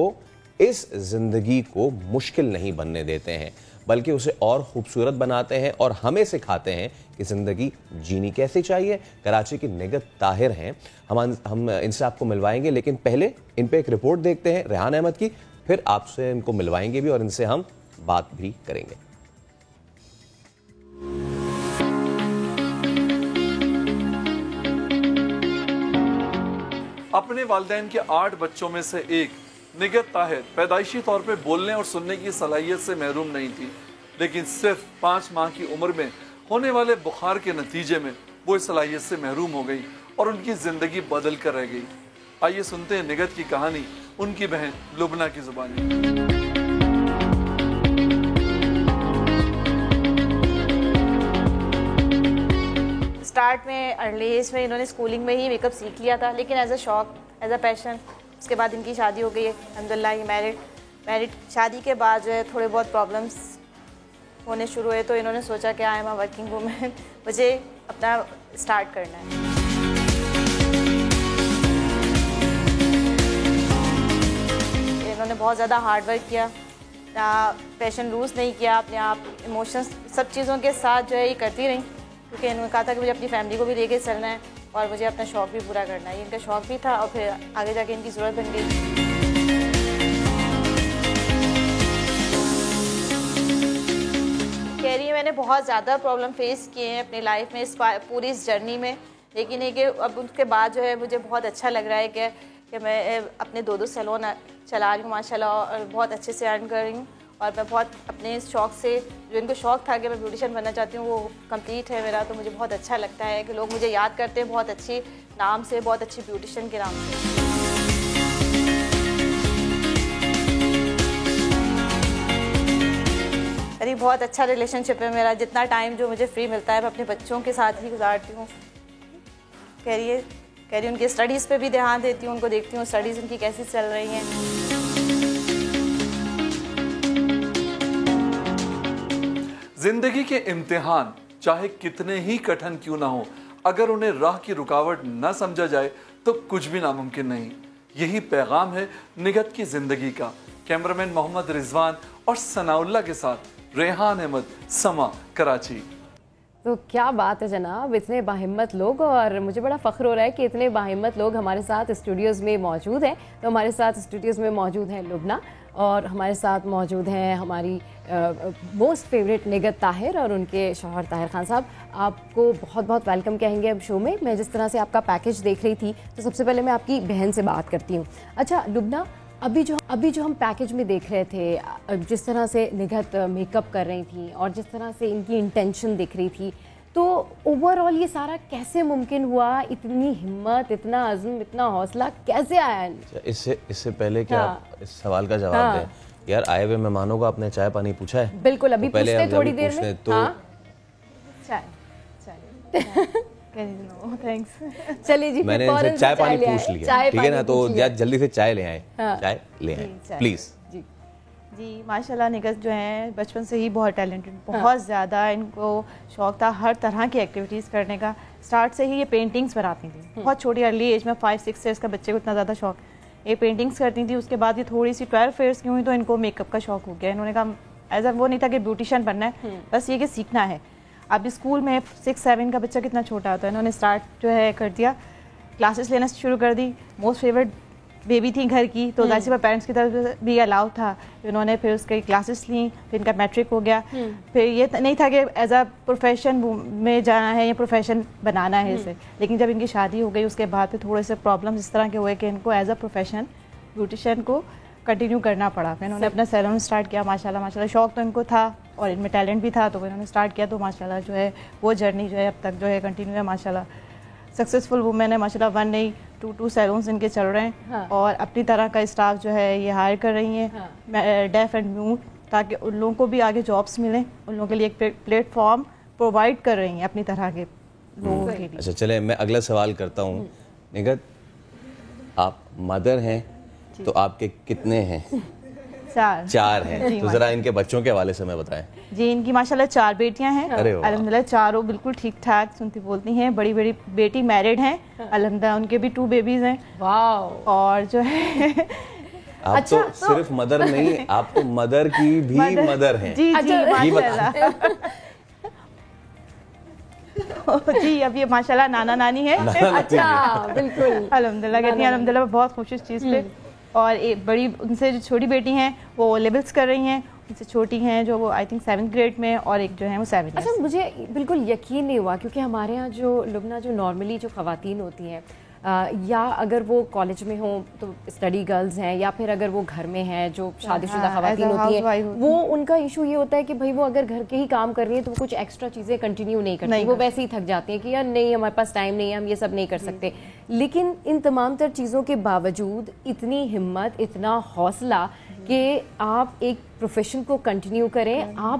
इस ज़िंदगी को मुश्किल नहीं बनने देते हैं, बल्कि उसे और ख़ूबसूरत बनाते हैं और हमें सिखाते हैं कि ज़िंदगी जीनी कैसे चाहिए। कराची की निगत ताहिर हैं, हम इनसे आपको मिलवाएंगे, लेकिन पहले इन पे एक रिपोर्ट देखते हैं रेहान अहमद की, फिर आपसे इनको मिलवाएंगे भी और इनसे हम बात भी करेंगे। अपने वालिदैन के 8 बच्चों में से एक निगत ताहिर पैदाइशी तौर पे बोलने और सुनने की सलाहियत से महरूम नहीं थी, लेकिन सिर्फ 5 माह की उम्र में होने वाले बुखार के नतीजे में वो इस सलाहियत से महरूम हो गई और उनकी ज़िंदगी बदल कर रह गई। आइए सुनते हैं निगत की कहानी उनकी बहन लुबना की ज़ुबानी। स्टार्ट में अर्ली एज में इन्होंने स्कूलिंग में ही मेकअप सीख लिया था, लेकिन एज अ शौक, एज अ पैशन। उसके बाद इनकी शादी हो गई है, अल्हम्दुलिल्लाह ये मैरिड। शादी के बाद जो है थोड़े बहुत प्रॉब्लम्स होने शुरू हुए, तो इन्होंने सोचा कि I am a working women, मुझे अपना स्टार्ट करना है। इन्होंने बहुत ज़्यादा हार्ड वर्क किया, ना पैशन लूज़ नहीं किया, अपने आप इमोशंस सब चीज़ों के साथ जो है ये करती रही, क्योंकि इन्होंने कहा था कि मुझे अपनी फैमिली को भी लेके चलना है और मुझे अपना शौक़ भी पूरा करना है। इनका शौक़ भी था और फिर आगे जाके इनकी ज़रूरत बन गई। कह रही है मैंने बहुत ज़्यादा प्रॉब्लम फेस किए हैं अपनी लाइफ में, पूरी इस जर्नी में, लेकिन ये कि अब उसके बाद जो है मुझे बहुत अच्छा लग रहा है कि मैं अपने 2 सैलून चला रही हूँ माशाल्लाह, और बहुत अच्छे से अर्न कर रही हूँ। और मैं बहुत अपने शौक़ से, जो इनको शौक़ था कि मैं ब्यूटिशियन बनना चाहती हूँ, वो कंप्लीट है मेरा। तो मुझे बहुत अच्छा लगता है कि लोग मुझे याद करते हैं बहुत अच्छी नाम से, बहुत अच्छी ब्यूटिशियन के नाम से। अरे बहुत अच्छा रिलेशनशिप है मेरा, जितना टाइम जो मुझे फ्री मिलता है मैं अपने बच्चों के साथ ही गुजारती हूँ। कह रही उनकी स्टडीज़ पे भी ध्यान देती हूँ, उनको देखती हूँ स्टडीज़ उनकी कैसी चल रही हैं। जिंदगी के इम्तिहान चाहे कितने ही कठिन क्यों ना हो, अगर उन्हें राह की रुकावट न समझा जाए तो कुछ भी नामुमकिन नहीं। यही पैगाम है निगहत की जिंदगी का। कैमरामैन मोहम्मद रिजवान और सनाउल्लाह के साथ रेहान अहमद, समा, कराची। तो क्या बात है जनाब, इतने बाहिम्मत लोग, और मुझे बड़ा फ़ख्र हो रहा है कि इतने बाहिम्मत लोग हमारे साथ स्टूडियोज़ में मौजूद हैं। तो हमारे साथ स्टूडियोज़ में मौजूद हैं लुबना, और हमारे साथ मौजूद हैं हमारी मोस्ट फेवरेट निगहत ताहिर और उनके शौहर ताहिर खान साहब। आपको बहुत बहुत वेलकम कहेंगे अब शो में। मैं जिस तरह से आपका पैकेज देख रही थी, तो सबसे पहले मैं आपकी बहन से बात करती हूँ। अच्छा लुबना, अभी जो हम पैकेज में देख रहे थे, जिस तरह से निगहत मेकअप कर रही थी और जिस तरह से इनकी इंटेंशन दिख रही थी, तो ओवरऑल ये सारा कैसे मुमकिन हुआ? इतनी हिम्मत, इतना अज़्म, इतना हौसला कैसे आया? इससे पहले क्या आप इस सवाल का जवाब दें? यार आए हुए मेहमानों को आपने चाय पानी पूछा है? बिल्कुल, अभी पूछते थोड़ी देर में। तो चाय थैंक्स। चलिए जी, मैंने इनसे चाय पानी पूछ लिया, ठीक है ना? तो जल्दी से चाय ले आए, चाय ले आए प्लीज। जी माशाल्लाह, निगहत जो हैं बचपन से ही बहुत टैलेंटेड, बहुत ज़्यादा इनको शौक़ था हर तरह की एक्टिविटीज़ करने का। स्टार्ट से ही ये पेंटिंग्स बनाती थी, बहुत छोटी अर्ली एज में, 5-6 ईयर्स का बच्चे को इतना ज़्यादा शौक़, ये पेंटिंग्स करती थी। उसके बाद ये थोड़ी सी 12 ईयर्स की हुई तो इनको मेकअप का शौक़ हो गया। इन्होंने कहा एज अ वो नहीं था कि ब्यूटिशियन बनना है, बस ये कि सीखना है। अब स्कूल में 6-7 का बच्चा कितना छोटा होता है, इन्होंने स्टार्ट जो है कर दिया, क्लासेस लेना शुरू कर दी। मोस्ट फेवरेट बेबी थी घर की, तो जाहिर सी बात पेरेंट्स की तरफ भी अलाउ था। इन्होंने फिर उसकी क्लासेस ली, फिर इनका मैट्रिक हो गया। फिर ये नहीं था कि एज अ प्रोफेशन में जाना है या प्रोफेशन बनाना है इसे, लेकिन जब इनकी शादी हो गई उसके बाद फिर थोड़े से प्रॉब्लम्स इस तरह के हुए कि इनको एज अ प्रोफेशन ब्यूटिशियन को कंटिन्यू करना पड़ा। फिर इन्होंने अपना सैलून स्टार्ट किया। माशाल्लाह शौक़ तो इनको था और इनमें टैलेंट भी था, तो इन्होंने स्टार्ट किया। तो माशाल्लाह जो है वो जर्नी जो है अब तक जो है कंटिन्यू है। माशाल्लाह सक्सेसफुल वुमेन है, माशाल्लाह 1 नहीं 2 सैलून्स इनके चल रहे हैं। हाँ। और अपनी तरह का स्टाफ जो है ये हायर कर रही हैं। हाँ। डेफ एंड म्यूट, ताकि उन लोगों को भी आगे जॉब्स मिलें, उन लोगों के लिए एक प्लेटफॉर्म प्रोवाइड कर रही हैं अपनी तरह के लोगों के लिए। अच्छा चले, मैं अगला सवाल करता हूँ। निगहत, आप मदर हैं तो आपके कितने हैं? 4 हैं। तो जरा इनके बच्चों के हवाले से मैं बताएं। जी इनकी माशाल्लाह 4 बेटियां हैं, अल्हम्दुलिल्लाह चारों बिल्कुल ठीक ठाक सुनती बोलती हैं। बड़ी बड़ी बेटी मैरिड हैं, अल्हम्दुलिल्लाह उनके भी 2 बेबीज हैं। वाह। और जो है आप अच्छा, तो सिर्फ मदर नहीं, आप तो मदर की भी मदर हैं। जी जी माशाल्लाह। जी अब ये माशाल्लाह नाना नानी है। अच्छा बिल्कुल, अल्हम्दुलिल्लाह कहती हैं अल्हम्दुलिल्लाह, बहुत खुश इस चीज़ पे। और एक बड़ी उनसे जो छोटी बेटी हैं वो लेवल्स कर रही हैं, उनसे छोटी हैं जो वो आई थिंक 7th ग्रेड में, और एक जो है वो 7 अच्छा मुझे बिल्कुल यकीन नहीं हुआ, क्योंकि हमारे यहाँ जो लुबना जो नॉर्मली जो ख़वातीन होती हैं, या अगर वो कॉलेज में हों तो स्टडी गर्ल्स हैं, या फिर अगर वो घर में हैं जो शादीशुदा ख़वातीन होती हैं, वो उनका इशू ये होता है कि भाई वो अगर घर के ही काम कर रही हैं तो वो कुछ एक्स्ट्रा चीज़ें कंटिन्यू नहीं करती, वो वैसे ही थक जाती हैं कि यार नहीं हमारे पास टाइम नहीं है, हम ये सब नहीं कर सकते। लेकिन इन तमाम तर चीज़ों के बावजूद इतनी हिम्मत, इतना हौसला कि आप एक प्रोफेशन को कंटिन्यू करें। आप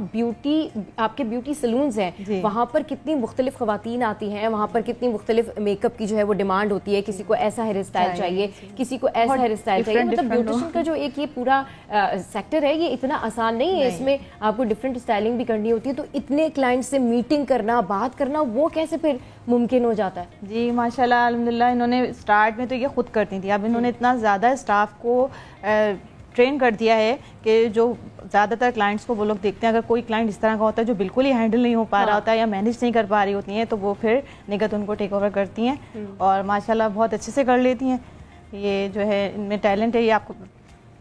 आपके ब्यूटी सलून्स हैं, वहाँ पर कितनी मुख्तलिफ ख़वातीन आती हैं, वहाँ पर कितनी मुख्तलिफ मेकअप की जो है वो डिमांड होती है। किसी को ऐसा हेयर स्टाइल चाहिए, किसी को ऐसा हेयर स्टाइल चाहिए। मतलब ब्यूटिशियन का जो एक ये पूरा सेक्टर है, ये इतना आसान नहीं है। इसमें आपको डिफरेंट स्टाइलिंग भी करनी होती है। तो इतने क्लाइंट से मीटिंग करना, बात करना, वो कैसे फिर मुमकिन हो जाता है? जी माशाल्लाह अल्हम्दुलिल्लाह, इन्होंने स्टार्ट में तो ये खुद करती थी, अब इन्होंने इतना ज़्यादा स्टाफ को ट्रेन कर दिया है कि जो ज़्यादातर क्लाइंट्स को वो लोग देखते हैं, अगर कोई क्लाइंट इस तरह का होता है जो बिल्कुल ही हैंडल नहीं हो पा रहा होता है या मैनेज नहीं कर पा रही होती हैं, तो वो फिर निगत उनको टेक ओवर करती हैं और माशाल्लाह बहुत अच्छे से कर लेती हैं। ये जो है इनमें टैलेंट है, ये आपको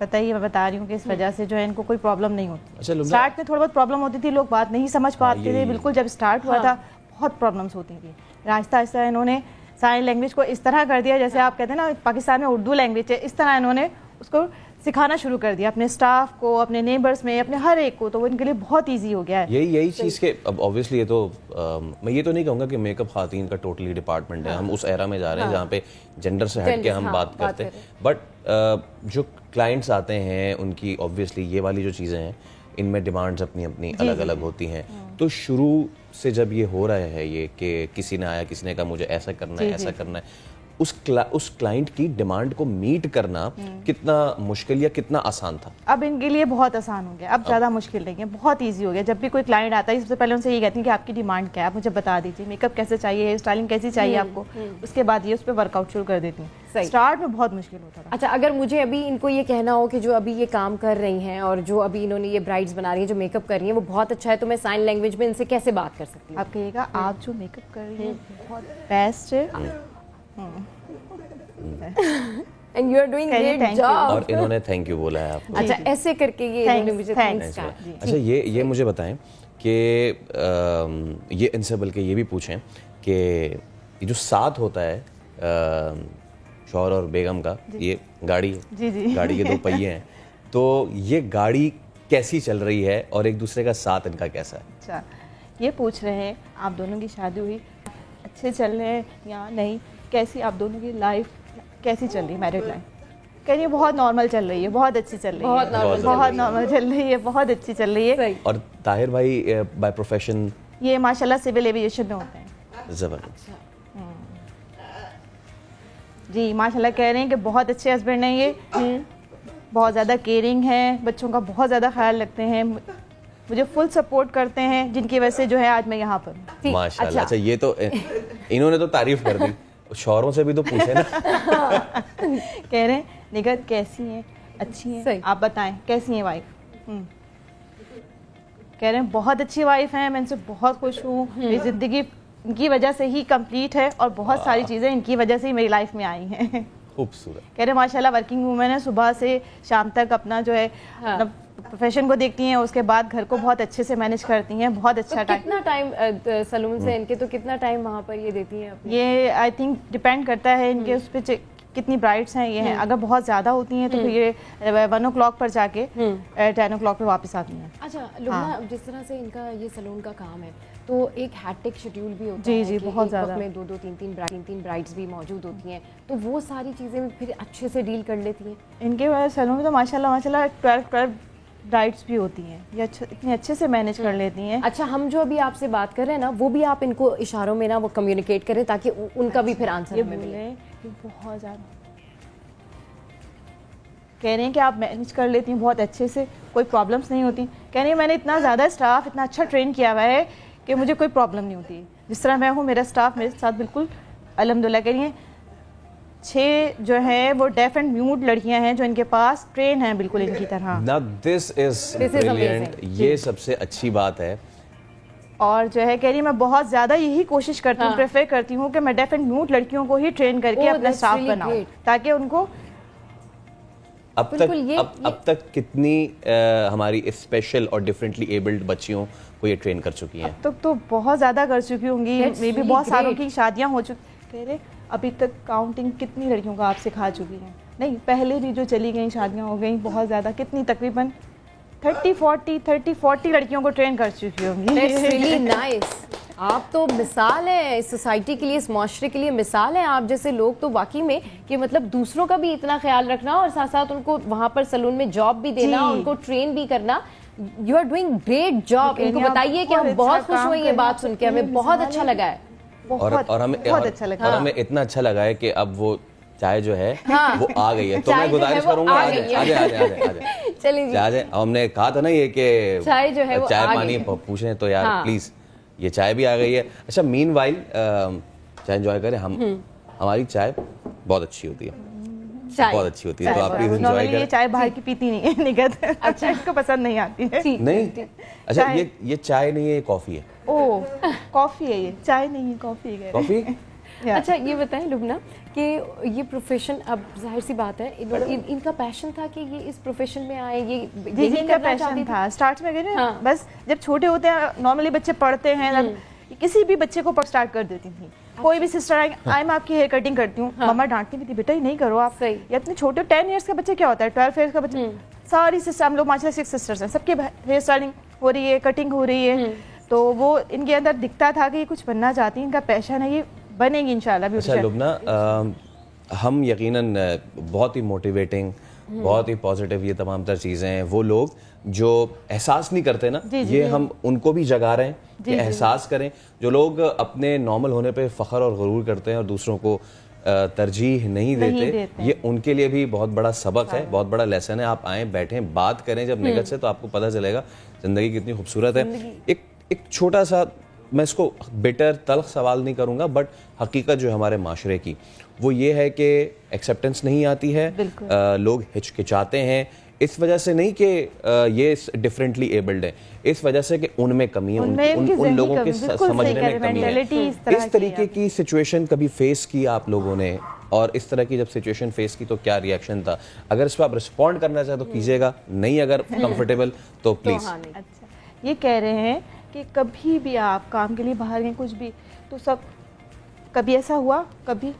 पता ही, मैं बता रही हूँ कि इस वजह से जो है इनको कोई प्रॉब्लम नहीं होती। स्टार्ट में थोड़ी बहुत प्रॉब्लम होती थी, लोग बात नहीं समझ पाते थे, बिल्कुल जब स्टार्ट हुआ था बहुत प्रॉब्लम्स होती थी। आहिस्ता आहिस्ता इन्होंने साइन लैंग्वेज को इस तरह कर दिया, जैसे आप कहते हैं ना पाकिस्तान में उर्दू लैंग्वेज है, इस तरह इन्होंने उसको सिखाना शुरू कर दिया अपने स्टाफ को, अपने नेबर्स में, अपने हर एक को। तो वो इनके लिए बहुत इजी हो गया है। यही चीज़ के अब ऑब्वियसली ये तो मैं ये तो नहीं कहूँगा कि मेकअप खातीन का टोटली डिपार्टमेंट है। हम उस एरा में जा रहे हैं जहाँ पे जेंडर से हट के हम बात करते हैं। बट जो क्लाइंट्स आते हैं उनकी ऑब्वियसली ये वाली जो चीज़ें हैं, इनमें डिमांड्स अपनी अपनी अलग अलग होती हैं। तो शुरू से जब ये हो रहा है ये कि किसी ने आया, किसी ने कहा मुझे ऐसा करना है, ऐसा करना है, उस क्लाइंट की डिमांड को मीट करना कितना मुश्किल या कितना आसान था? अब इनके लिए बहुत आसान हो गया, अब ज़्यादा मुश्किल नहीं है, बहुत इजी हो गया। जब भी कोई क्लाइंट आता है सबसे पहले उनसे ये कहती हैं कि आपकी डिमांड क्या है, आप मुझे बता दीजिए, मेकअप कैसे चाहिए, हेयर स्टाइलिंग कैसी चाहिए आपको। उसके बाद ये उस पर वर्कआउट शुरू कर देती हैं। स्टार्ट में बहुत मुश्किल होता था। अच्छा, अगर मुझे अभी इनको ये कहना हो कि जो अभी ये काम कर रही हैं और जो अभी इन्होंने ये ब्राइड्स बना रही हैं, जो मेकअप कर रही हैं, वो बहुत अच्छा है, तो मैं साइन लैंग्वेज में इनसे कैसे बात कर सकती हूँ? आप कहिएगा आप जो मेकअप कर रही हैं बहुत बेस्ट है and you are doing great job। और इन्होंने थैंक यू बोला है आपको। अच्छा, ऐसे करके ये इन्होंने मुझे थैंक्स कहा। अच्छा, ये मुझे बताएं कि ये इनसे बल्कि ये भी पूछें कि ये जो साथ होता है शौहर और बेगम का, ये गाड़ी है, जी। गाड़ी के 2 पहिए हैं, तो ये गाड़ी कैसी चल रही है और एक दूसरे का साथ इनका कैसा है? अच्छा, ये पूछ रहे हैं आप दोनों की शादी हुई, अच्छे चल रहे हैं या नहीं, कैसी आप दोनों की लाइफ कैसी चल रही है, मैरिड लाइफ? कह रही है बहुत नॉर्मल चल रही है, बहुत अच्छी चल रही है, बहुत नॉर्मल चल रही है, बहुत अच्छी चल रही है। और ताहिर भाई बाय प्रोफेशन? ये माशाल्लाह सिविल एविएशन में होते हैं। जबरदस्त। जी माशाल्लाह कह रहे हैं कि बहुत अच्छे हस्बैंड हैं ये, बहुत ज़्यादा केयरिंग है, बच्चों का बहुत ज़्यादा ख्याल रखते हैं, मुझे फुल सपोर्ट करते हैं, जिनकी वजह से जो है आज मैं यहाँ पर। माशाल्लाह। अच्छा, ये तो इन्होंने तो तारीफ कर दी, शौहरों से भी तो पूछे ना। कह रहे हैं निगत कैसी हैं, अच्छी हैं, आप बताएं कैसी हैं वाइफ? कह रहे हैं बहुत अच्छी वाइफ हैं, मैं इनसे बहुत खुश हूँ, मेरी ज़िंदगी इनकी वजह से ही कंप्लीट है और बहुत सारी चीज़ें इनकी वजह से ही मेरी लाइफ में आई हैं। खूबसूरत। कह रहे माशाल्लाह वर्किंग वूमेन है, सुबह से शाम तक अपना जो है प्रोफेशन को देखती हैं, उसके बाद घर को बहुत अच्छे से मैनेज करती हैं, बहुत अच्छा टाइम। कितना टाइम सलून से इनके, तो कितना टाइम वहाँ पर ये देती हैं अपने? ये आई थिंक डिपेंड करता है इनके उस पर कितनी ब्राइड्स हैं ये हैं। अगर बहुत ज़्यादा होती हैं तो फिर ये 1 o'clock पर जाके 10 o'clock पर वापस आती हैं। अच्छा लुबना, जिस तरह से इनका ये सलून का काम है तो एक हैट्रिक शेड्यूल भी होता है। जी बहुत ज़्यादा, में 2-2 3-3 ब्राइड्स भी मौजूद होती हैं, तो वो सारी चीज़ें फिर अच्छे से डील कर लेती हैं इनके सलून में। तो माशाल्लाह 12 ब्राइड्स भी होती हैं, ये इतने अच्छे से मैनेज कर लेती हैं। अच्छा, हम जो अभी आपसे बात कर रहे हैं ना, वो भी आप इनको इशारों में ना वो कम्युनिकेट करें ताकि उनका भी फिर आंसर हमें मिले। ये बहुत ज़्यादा कह रहे हैं कि आप मैनेज कर लेती हैं बहुत अच्छे से, कोई प्रॉब्लम्स नहीं होती। कह रही हैं मैंने इतना ज़्यादा स्टाफ इतना अच्छा ट्रेन किया हुआ है कि मुझे कोई प्रॉब्लम नहीं होती, जिस तरह मैं हूँ मेरा स्टाफ मेरे साथ बिल्कुल अल्हम्दुलिल्लाह। कह रही हैं 6 जो है वो डेफ एंड म्यूट लड़कियां हैं जो इनके पास ट्रेन हैं बिल्कुल इनकी तरह। Now this is brilliant, ये सबसे अच्छी बात है। और जो है कह रही मैं बहुत ज़्यादा यही कोशिश करती हूँ, प्रेफर करती हूँ कि मैं डेफ एंड म्यूट लड़कियों को ही ट्रेन करके अपना स्टाफ बनाऊँ ताकि उनको अब तक कितनी हमारी स्पेशल और डिफरेंटली एबल्ड बच्चियों को ये ट्रेन कर चुकी हैं? अब तक तो बहुत ज़्यादा कर चुकी होंगी, मे भी बहुत सालों की शादियाँ हो चुकी। कह रहे अभी तक काउंटिंग कितनी लड़कियों को आप सिखा चुकी हैं? नहीं, पहले भी जो चली गई शादियाँ हो गई बहुत ज़्यादा, कितनी तकरीबन 30-40 लड़कियों को ट्रेन कर चुकी होंगी। That's really nice। आप तो मिसाल है इस सोसाइटी के लिए, इस माशरे के लिए मिसाल है। आप जैसे लोग तो वाकई में कि मतलब दूसरों का भी इतना ख्याल रखना और साथ साथ उनको वहाँ पर सैलून में जॉब भी देना, उनको ट्रेन भी करना। You are doing great job. इनको बताइए कि हम बहुत खुश हुए ये बात सुन के, हमें बहुत अच्छा लगा है। और हमें इतना अच्छा लगा है कि अब वो चाय जो है वो आ गई है। तो मैं गुजारिश करूंगा आजे चलिए। हमने कहा था ना ये कि चाय जो है वो चाय पानी पूछें तो यार प्लीज ये चाय भी आ गई है। अच्छा मीनवाइल चाय एंजॉय करें हम। हमारी चाय बहुत अच्छी होती है, बहुत अच्छी होती है, तो आप प्लीज एंजॉय करें। ये चाय बाहर की पीती नहीं है निगत। अच्छा, इसको पसंद नहीं आती है। नहीं, अच्छा ये चाय नहीं है, ये कॉफी है। ओह, कॉफी है ये, चाय नहीं है, कॉफी है। कॉफी। अच्छा ये बताएं लुबना कि ये प्रोफेशन, अब जाहिर सी बात है इनका पैशन था कि ये इस प्रोफेशन में आए, ये इनका पैशन था स्टार्ट में। बस जब छोटे होते हैं नॉर्मली बच्चे पढ़ते हैं, किसी भी बच्चे को स्टार्ट कर देती थी। कोई भी सिस्टर आई मैं आपकी हेयर कटिंग करती हूँ, मम्मा डांटती भी थी, बेटा ये नहीं करो आप। सही, ये इतने छोटे 10 इयर्स का बच्चे क्या होता है, 12 इयर्स का बच्चा, सारी सिस्टर, हम लोग माशाल्लाह 6 सिस्टर्स हैं, सबके हेयर स्टाइलिंग हो रही है, कटिंग हो रही है। तो वो इनके अंदर दिखता था कि ये कुछ बनना चाहती है, इनका पैशन है, ये बनेंगी इंशाल्लाह। अच्छा लुबना, हम यकीनन बहुत ही मोटिवेटिंग, बहुत ही पॉजिटिव ये तमाम तर चीज़ें हैं। वो लोग जो एहसास नहीं करते ना, ये हम उनको भी जगा रहे हैं कि एहसास करें। जो लोग अपने नॉर्मल होने पे फ़ख्र और गुरूर करते हैं और दूसरों को तरजीह नहीं देते, ये उनके लिए भी बहुत बड़ा सबक है, बहुत बड़ा लेसन है। आप आएँ, बैठें, बात करें जब निगत से, तो आपको पता चलेगा ज़िंदगी कितनी खूबसूरत है। एक छोटा सा, मैं इसको बिटर तल्ख सवाल नहीं करूँगा, बट हकीकत जो हमारे माशरे की वो ये है कि एक्सेप्टेंस नहीं आती है, लोग हिचकिचाते हैं। इस वजह से नहीं कि ये डिफरेंटली एबल्ड है, इस वजह से कि उनमें कमी है, उन लोगों के समझने में कमी है। इस तरीके की सिचुएशन कभी फेस की आप लोगों ने, और इस तरह की जब सिचुएशन फेस की तो क्या रिएक्शन था? अगर इस पर आप रिस्पॉन्ड करना चाहे तो कीजिएगा, नहीं अगर कंफर्टेबल तो प्लीज। अच्छा, ये कह रहे हैं कि कभी भी आप काम के लिए बाहर गए कुछ भी, तो सब कभी ऐसा हुआ, कभी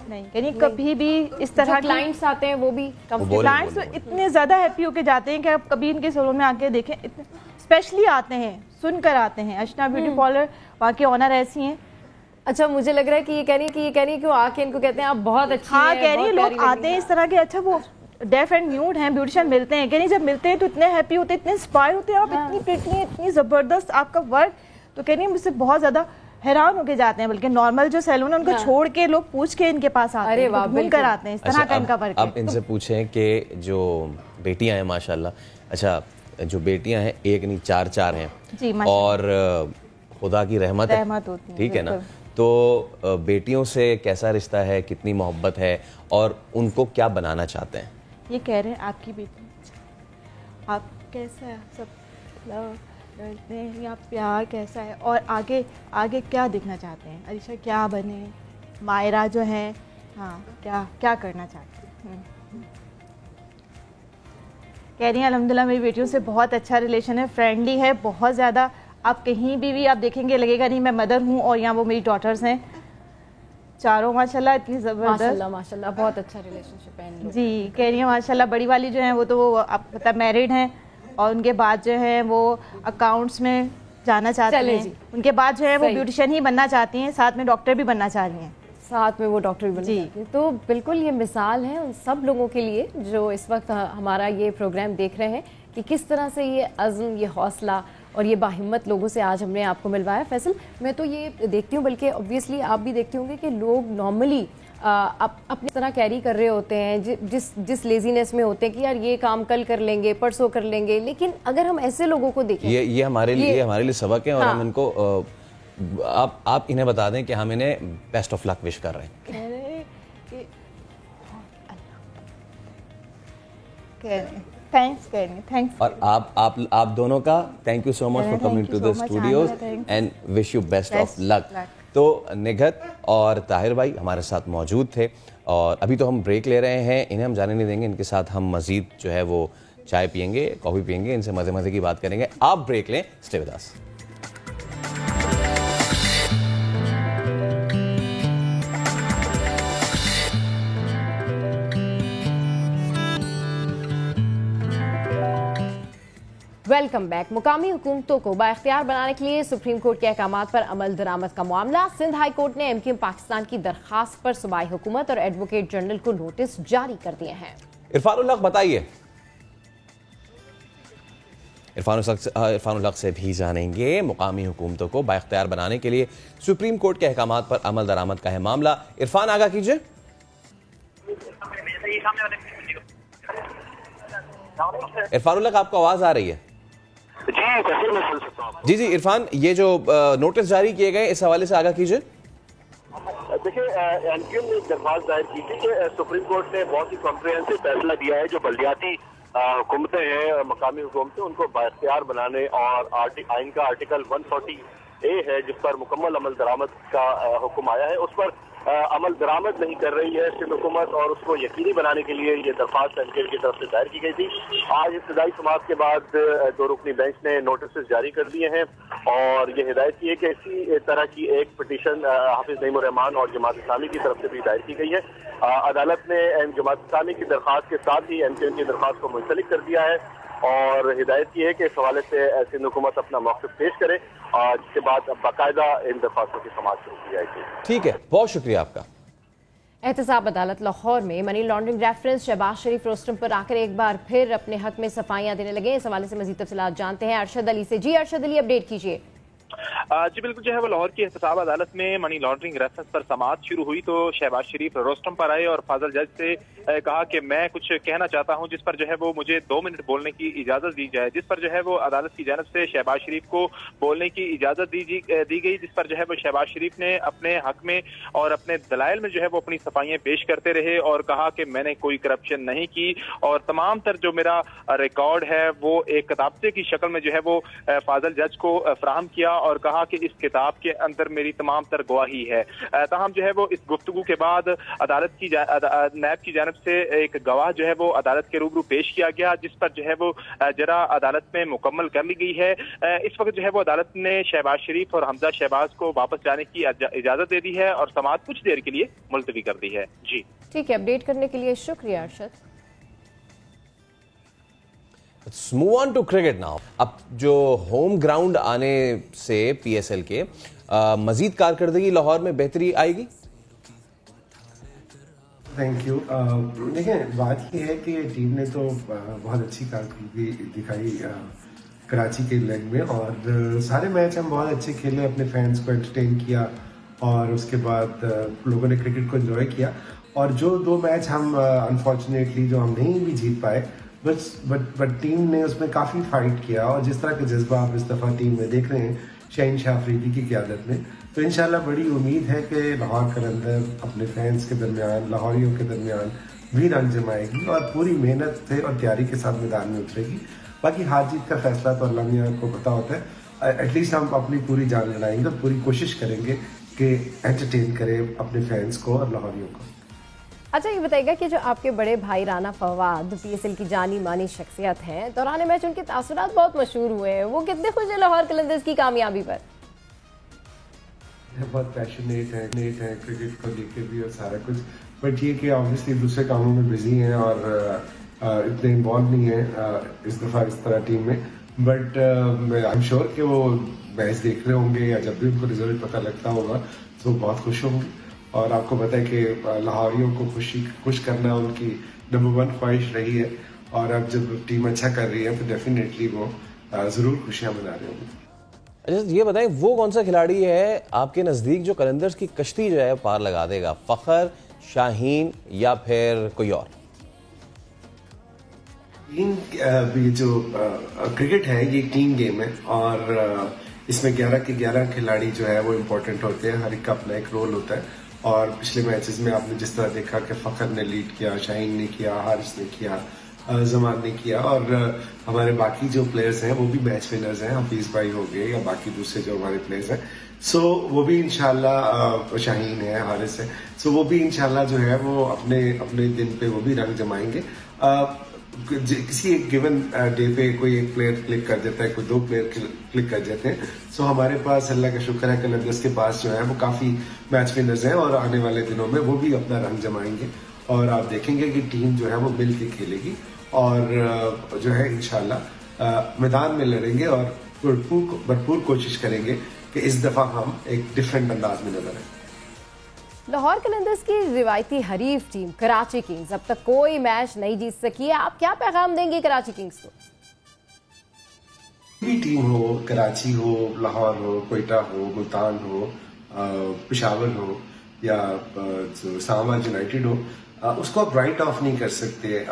नहीं, यानी कभी भी इस तरह क्लाइंट्स आते हैं वो भी क्लाइंट्स इतने ज़्यादा हैप्पी होके जाते हैं कि आप कभी इनके सैलून में आके देखें, इतने स्पेशली आते हैं, सुनकर आते हैं। अशना ब्यूटी पार्लर वहाँ की ऑनर ऐसी हैं। अच्छा, मुझे लग रहा है कि ये कह रही है कि वो आके इनको कहते हैं आप बहुत अच्छी हैं। हाँ, कह रही है, लोग आते हैं इस तरह के। अच्छा, वो डेफ एंड म्यूट हैं, ब्यूटिशियन मिलते हैं, कह रही जब मिलते हैं तो इतने हैप्पी होते हैं, इतने इंस्पायर होते हैं, आप इतनी प्रिटी हैं, इतनी ज़बरदस्त आपका वर्क। तो कह रही है मुझसे बहुत ज़्यादा हैरान होके जाते हैं, बल्कि नॉर्मल जो सैलून है उनको छोड़ के लोग पूछ के इनके पास आते हैं, घूमकर आते हैं। इस तरह का इनका वर्क है। अब इनसे पूछें कि जो बेटियां हैं माशाल्लाह, अच्छा जो बेटियां हैं एक नहीं 4 हैं और खुदा की रहमत होती है, ठीक है ना? तो बेटियों से कैसा रिश्ता है, कितनी मोहब्बत है और उनको क्या बनाना चाहते हैं? ये कह रहे हैं आपकी बेटी, आप कैसा है, सब लव करते हैं या प्यार कैसा है, और आगे आगे क्या दिखना चाहते हैं, अरीशा क्या बने, मायरा जो है, हाँ क्या क्या करना चाहते हैं। कह रही हैं अल्हम्दुलिल्लाह मेरी बेटियों से बहुत अच्छा रिलेशन है, फ्रेंडली है बहुत ज़्यादा। आप कहीं भी आप देखेंगे लगेगा नहीं मैं मदर हूँ और यहाँ वो मेरी डॉटर्स हैं, चारों माशाल्लाह इतनी ज़बरदस्त, माशाल्लाह बहुत अच्छा रिलेशनशिप है जी। कह रही हैं माशाल्लाह बड़ी वाली जो है वो तो आप पता मैरिड हैं, और उनके बाद जो है वो अकाउंट्स में जाना चाहती हैं, उनके बाद जो है वो ब्यूटिशियन ही बनना चाहती हैं, साथ में डॉक्टर भी बनना चाह रही हैं, साथ में वो डॉक्टर भी बनना चाहती हैं। तो बिल्कुल ये मिसाल है उन सब लोगों के लिए जो इस वक्त हमारा ये प्रोग्राम देख रहे हैं कि किस तरह से ये अज़्म, ये हौसला और ये बाहिम्मत लोगों से आज हमने आपको मिलवाया। फैसल, मैं तो ये देखती हूँ, बल्कि ऑब्वियसली आप भी देखते होंगे कि लोग नॉर्मली अपनी तरह कैरी कर रहे होते हैं, जिस लेजीनेस में होते हैं कि यार ये काम कल कर लेंगे, परसों कर लेंगे, लेकिन अगर हम ऐसे लोगों को देखें, ये हमारे लिए सबक है। और हम इनको आप इन्हें बता दें कि हम इन्हें बेस्ट ऑफ लक विश कर रहे हैं। थैंक्स। और आप दोनों का thank you so much for coming to the studios and wish you best of luck. तो निगहत और ताहिर भाई हमारे साथ मौजूद थे, और अभी तो हम ब्रेक ले रहे हैं, इन्हें हम जाने नहीं देंगे, इनके साथ हम मजीद जो है वो चाय पियेंगे, कॉफ़ी पियेंगे, इनसे मज़े मज़े की बात करेंगे। आप ब्रेक लें, stay with us. Welcome back. मुकामी हुकूमतों को बाइख्तियार बनाने के लिए सुप्रीम कोर्ट के अहकामात पर अमल दरामद का मामला। सिंध हाई कोर्ट ने MKM पाकिस्तान की दरखास्त पर सूबाई हुकूमत और एडवोकेट जनरल को नोटिस जारी कर दिए हैं। इरफानुल हक बताइए। इरफानुल हक से भी जानेंगे मुकामी हुकूमतों को बाइख्तियार बनाने के लिए सुप्रीम कोर्ट के अहकामात पर अमल दरामद का है मामला। इरफान आगा कीजिए। इरफानुल हक, आपको आवाज आ रही है? जी जी इरफान, ये जो नोटिस जारी किए गए इस हवाले से आगा कीजिए। देखिए, MKM ने दरख्वास्त दायर की थी कि सुप्रीम कोर्ट ने बहुत ही कॉम्प्रिहेंसिव फैसला दिया है जो बल्दियाती हुकूमतें हैं, मकामी हुकूमतें, उनको बाइख्तियार बनाने और आइन का आर्टिकल 140A है जिस पर मुकम्मल अमल दरामद का हुक्म आया है, उस पर अमल दरामद नहीं कर रही है सिंध हुकूमत, और उसको यकीनी बनाने के लिए ये दरख्वास्त MKM की तरफ से दायर की गई थी। आज इब्तदाई समाअत के बाद 2 रुकनी बेंच ने नोटिस जारी कर दिए हैं और ये हिदायत की है कि इसी तरह की एक पिटीशन हाफिज नईमुर रहमान और जमात इस्लामी की तरफ से भी दायर की गई है। अदालत ने जमात इस्लामी की दरख्वास्त के साथ ही MKM की दरख्वास्त को मुंसलिक कर दिया है और हिदायत की है कि इस हवाले से सिंध हुकूमत अपना मौक़िफ़ पेश करे और जिसके बाद बाकायदा इन दरख्वास्तों की समाअत शुरू की जाएगी। ठीक है, बहुत शुक्रिया आपका। एहतसाब अदालत लाहौर में मनी लॉन्ड्रिंग रेफरेंस शहबाज शरीफ रोस्टम पर आकर एक बार फिर अपने हक में सफाइयां देने लगे। इस हवाले से मजीद तफसीलात जानते हैं अरशद अली से। जी अरशद अली, अपडेट कीजिए। जी बिल्कुल, जो है वो लाहौर की एहतसाब अदालत में मनी लॉन्ड्रिंग रेफरेंस पर समाअत शुरू हुई तो शहबाज शरीफ रोस्टम पर आए और फाजल जज से कहा कि मैं कुछ कहना चाहता हूं, जिस पर जो है वो मुझे 2 मिनट बोलने की इजाजत दी जाए, जिस पर जो है वो अदालत की जानिब से शहबाज शरीफ को बोलने की इजाजत दी गई, जिस पर जो है वो शहबाज शरीफ ने अपने हक में और अपने दलाइल में जो है वो अपनी सफाइयां पेश करते रहे और कहा कि मैंने कोई करप्शन नहीं की और तमाम तर जो मेरा रिकॉर्ड है वो एक किताबचे की शक्ल में जो है वो फाजल जज को फराहम किया और कहा कि इस किताब के अंदर मेरी तमाम तर गवाही है। ताहम जो है वो इस गुफ्तगू के बाद अदालत की नैब की जानिब से एक गवाह जो है वो अदालत के रूबरू पेश किया गया, जिस पर जो है वो जरा अदालत में मुकम्मल कर ली गई है। इस वक्त जो है वो अदालत ने शहबाज शरीफ और हमजा शहबाज को वापस जाने की इजाजत दे दी है और समाअत कुछ देर के लिए मुलतवी कर दी है। जी ठीक है, अपडेट करने के लिए शुक्रिया Arshad. Let's move on to cricket now. अब जो होम ग्राउंड आने से PSL के मजीद कारकर्दगी लाहौर में बेहतरी आएगी। Thank you. देखें, बात यह है कि टीम ने तो बहुत अच्छी कारकर्दगी दिखाई कराची के लेग में और सारे मैच हम बहुत अच्छे खेले, अपने फैंस को एंटरटेन किया और उसके बाद लोगों ने क्रिकेट को एंजॉय किया। और जो 2 मैच हम अनफॉर्चुनेटली जो हम नहीं भी जीत पाए, बट टीम ने उसमें काफ़ी फाइट किया और जिस तरह के जज्बा आप इस दफ़ा टीम में देख रहे हैं शहनशाह अफरीदी की क़यादत में, तो इंशाल्लाह बड़ी उम्मीद है कि लाहौर कलंदर अपने फैंस के दरमियान, लाहौरियों के दरमियान भी रंग जमाएगी और पूरी मेहनत से और तैयारी के साथ मैदान में उतरेगी। बाकी हार जीत का फैसला तो अल्लाह मियां को पता होता है। एटलीस्ट हम अपनी पूरी जान लड़ाएंगे और पूरी कोशिश करेंगे कि एंटरटेन करें अपने फैंस को और लाहौरियों को। अच्छा, ये बताइएगा कि जो आपके बड़े भाई राना फवाद PSL की जानी मानी शख्सियत हैं, दौरान मैच उनके तासुरात बहुत मशहूर हुए हैं, वो कितने खुश हैं लाहौर कलंदर्स की कामयाबी पर? बहुत पैशनेट है क्रिकेट को लेके भी और सारा कुछ, बट ये कि ऑब्वियसली दूसरे कामों में बिजी हैं और इतने इन्वॉल्व नहीं है इस दफ़ा इस तरह टीम में। बट आई एम श्योर कि वो मैच देख रहे होंगे या जब भी उनको रिजल्ट पता लगता होगा तो बहुत खुश होंगे। और आपको पता है कि लाहौरियों को खुश करना उनकी नंबर 1 ख्वाहिश रही है और अब जब टीम अच्छा कर रही है तो डेफिनेटली वो ज़रूर खुशियाँ मना रहे होंगे। अच्छा, ये बताएं वो कौन सा खिलाड़ी है आपके नज़दीक जो कलंदर्स की कश्ती जो है पार लगा देगा? फ़खर, शाहीन या फिर कोई और? ये जो क्रिकेट है ये टीम गेम है और इसमें 11 के 11 खिलाड़ी जो है वो इम्पोर्टेंट होते हैं, हर एक का अपना एक रोल होता है। और पिछले मैचेस में आपने जिस तरह देखा कि फ़खर ने लीड किया, शाहीन ने किया, हारिस ने किया, जमान ने किया और हमारे बाकी जो प्लेयर्स हैं वो भी मैच विनर्स हैं, हफीज भाई हो गए या बाकी दूसरे जो हमारे प्लेयर्स हैं, सो वो भी इंशाल्लाह, शाहीन है, हारिस है, सो वो भी इंशाल्लाह जो है वो अपने अपने दिन पे वो भी रंग जमाएंगे। किसी एक गिवन डे पे कोई एक प्लेयर क्लिक कर देता है, कोई 2 प्लेयर क्लिक कर देते हैं, सो हमारे पास अल्लाह का शुक्र है कलंदर्स के पास जो है वो काफ़ी मैच विनर्स हैं और आने वाले दिनों में वो भी अपना रंग जमाएंगे और आप देखेंगे कि टीम जो है वो मिल के खेलेगी और जो है इंशाल्लाह मैदान में लड़ेंगे और भरपूर कोशिश करेंगे कि इस दफा हम एक डिफरेंट अंदाज में नजर आए। लाहौर कलंदर्स की रिवायती हरीफ टीम कराची किंग्स अब तक कोई मैच नहीं जीत सकी है। आप क्या पैगाम देंगे कराची किंग्स को? भी टीम हो, कराची हो, लाहौर हो, कोयटा हो, मुल्तान हो, पेशावर हो या इस्लामाबाद यूनाइटेड हो, उसको आप राइट ऑफ नहीं कर सकते।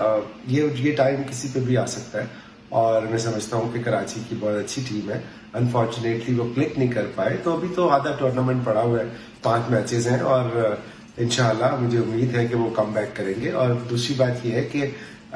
ये टाइम किसी पे भी आ सकता है और मैं समझता हूँ कि कराची की बहुत अच्छी टीम है। अनफॉर्चुनेटली वो क्लिक नहीं कर पाए, तो अभी तो आधा टूर्नामेंट पड़ा हुआ है, 5 मैचेस हैं और इंशाल्लाह मुझे उम्मीद है कि वो कम बैक करेंगे। और दूसरी बात ये है कि